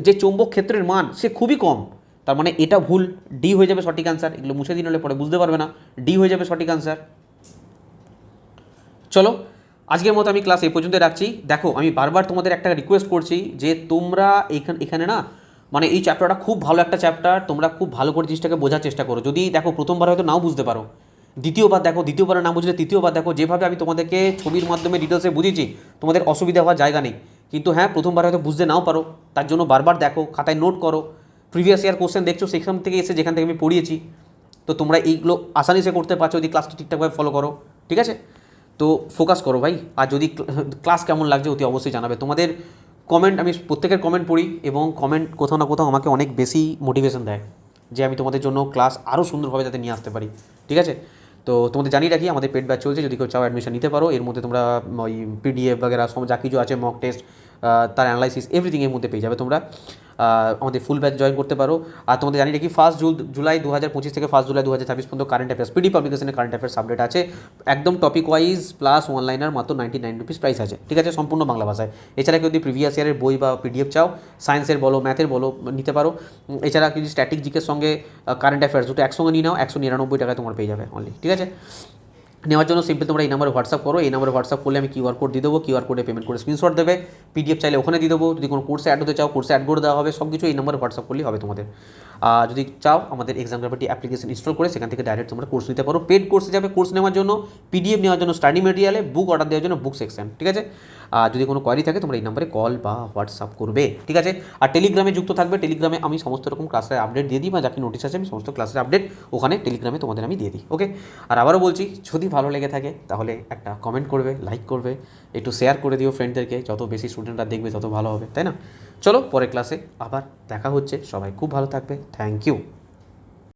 যে চৌম্বক ক্ষেত্রের মান সে খুবই কম, তার মানে এটা ভুল, ডি হয়ে যাবে সঠিক আনসার। এগুলো মুছে দিন হলে পরে বুঝতে পারবে না, ডি হয়ে যাবে সঠিক আনসার। চলো আজকের মতো আমি ক্লাস এই পর্যন্ত রাখছি। দেখো আমি বারবার তোমাদের একটা রিকোয়েস্ট করছি যে তোমরা এখানে না, মানে এই চ্যাপ্টারটা খুব ভালো একটা চ্যাপ্টার, তোমরা খুব ভালো করে জিনিসটাকে বোঝার চেষ্টা করো। যদি দেখো প্রথমবার হয়তো নাও বুঝতে পারো, দ্বিতীয়বার দেখো, দ্বিতীয়বারে না বুঝলে তৃতীয়বার দেখো, যেভাবে আমি তোমাদেরকে ছবির মাধ্যমে ডিটেলসে বুঝিয়েছি তোমাদের অসুবিধা হওয়ার জায়গা নেই, কিন্তু হ্যাঁ প্রথমবার হয়তো বুঝতে নাও পারো, তার জন্য বারবার দেখো, খাতায় নোট করো, প্রিভিয়াস ইয়ার কোশ্চেন দেখছো সেখান থেকে এসে যেখান থেকে আমি পড়িয়েছি, তো তোমরা এইগুলো আসানিসে করতে পারছো যদি ক্লাসটি ঠিকঠাকভাবে ফলো করো, ঠিক আছে। তো ফোকাস করো ভাই, আর যদি ক্লাস কেমন লাগছে অতি অবশ্যই জানাবে। তোমাদের কমেন্ট, আমি প্রত্যেকের কমেন্ট পড়ি এবং কমেন্ট কোথাও না কোথাও আমাকে অনেক বেশি মোটিভেশন দেয় যে আমি তোমাদের জন্য ক্লাস আরও সুন্দরভাবে যাতে নিয়ে আসতে পারি, ঠিক আছে। তো তোমাদের জানিয়ে রাখি আমাদের পেড ব্যাচ চলছে, যদি কেউ চাও অ্যাডমিশন নিতে পারো। এর মধ্যে তোমরা ওই পিডিএফ বাগেরা সব যা কিছু আছে, মক টেস্ট, তার অ্যানালাইসিস, এভরিথিং এর মধ্যে পেয়ে যাবে তোমরা। আমাদের ফুল ব্যাচ জয়েন করতে পারো। আর তোমাদের জানিয়ে রাখি 1 জুলাই 2025 থেকে 1 জুলাই 2026 পর্যন্ত কারেন্ট অ্যাফেয়ার্স পিডি পাবলিকেশনের কারেন্ট অ্যাফেয়ার্স আপডেট আছে, একদম টপিক ওয়াইজ প্লাস অনলাইনার মাত্র 99 রুপিস প্রাইস আছে, ঠিক আছে, সম্পূর্ণ বাংলা ভাষায়। এছাড়া কেউ যদি প্রিভিয়াস ইয়ারের বই বা পিডিএফ চাও, সায়েন্সের বলো ম্যাথের বলো, নিতে পারো। এছাড়া যদি স্ট্যাটিক জিকের সঙ্গে কারেন্ট অ্যাফেয়ার্স দুটো একসঙ্গে নিয়ে নাও, 199 টাকায় তোমার পেয়ে যাবে অনলি, ঠিক আছে। নেওয়ার জন্য সিম্পল তোমরা এই নাম্বারে হোয়াটসঅ্যাপ করো, এই নাম্বারে হোয়াটসঅ্যাপ করলে আমি কিউআর কোড দিয়ে দেবো, কিউআর কোডে পেমেন্ট করে স্ক্রিনশট দেবে, পিডিএফ চাইলে ওখানে দিয়ে দেবো, যদি কোনো কোর্সে অ্যাড হতে চাও কোর্সে অ্যাড করে দেওয়া হবে, সব কিছু এই নাম্বারে হোয়াটসঅ্যাপ করলেই হবে তোমাদের। যদি চাও আমাদের এক্সাম গ্রাফিটি অ্যাপ্লিকেশন ইনস্টল করে সেখান থেকে ডাইরেক্ট তোমরা কোর্স নিতে পারো। পেড কোর্সে যাবে কোর্স নেওয়ার জন্য, পিডিএফ নেওয়ার জন্য স্টাডি মেটেরিয়ালে, বুক অর্ডার দেওয়ার জন্য বুক সেকশন, ঠিক আছে। যদি কোনো কোয়ারি থাকে তোমরা এই নাম্বারে কল বা হোয়াটসঅ্যাপ করবে, ঠিক আছে। আর টেলিগ্রামে যুক্ত থাকবে, টেলিগ্রামে আমি সমস্ত রকম ক্লাসের আপডেট দিয়ে দিই, বা যাকে নোটিশ আছে আমি সমস্ত ক্লাসের আপডেট ওখানে টেলিগ্রামে তোমাদের আমি দিয়ে দিই, ওকে। আর আবারও বলছি, যদি ভালো লেগে থাকে তাহলে একটা কমেন্ট করবে, লাইক করবে, একটু শেয়ার করে দিও ফ্রেন্ডদেরকে, যত বেশি স্টুডেন্টরা দেখবে তত ভালো হবে, তাই না। চলো পরের ক্লাসে আবার দেখা হচ্ছে, সবাই খুব ভালো থাকবে, থ্যাংক ইউ।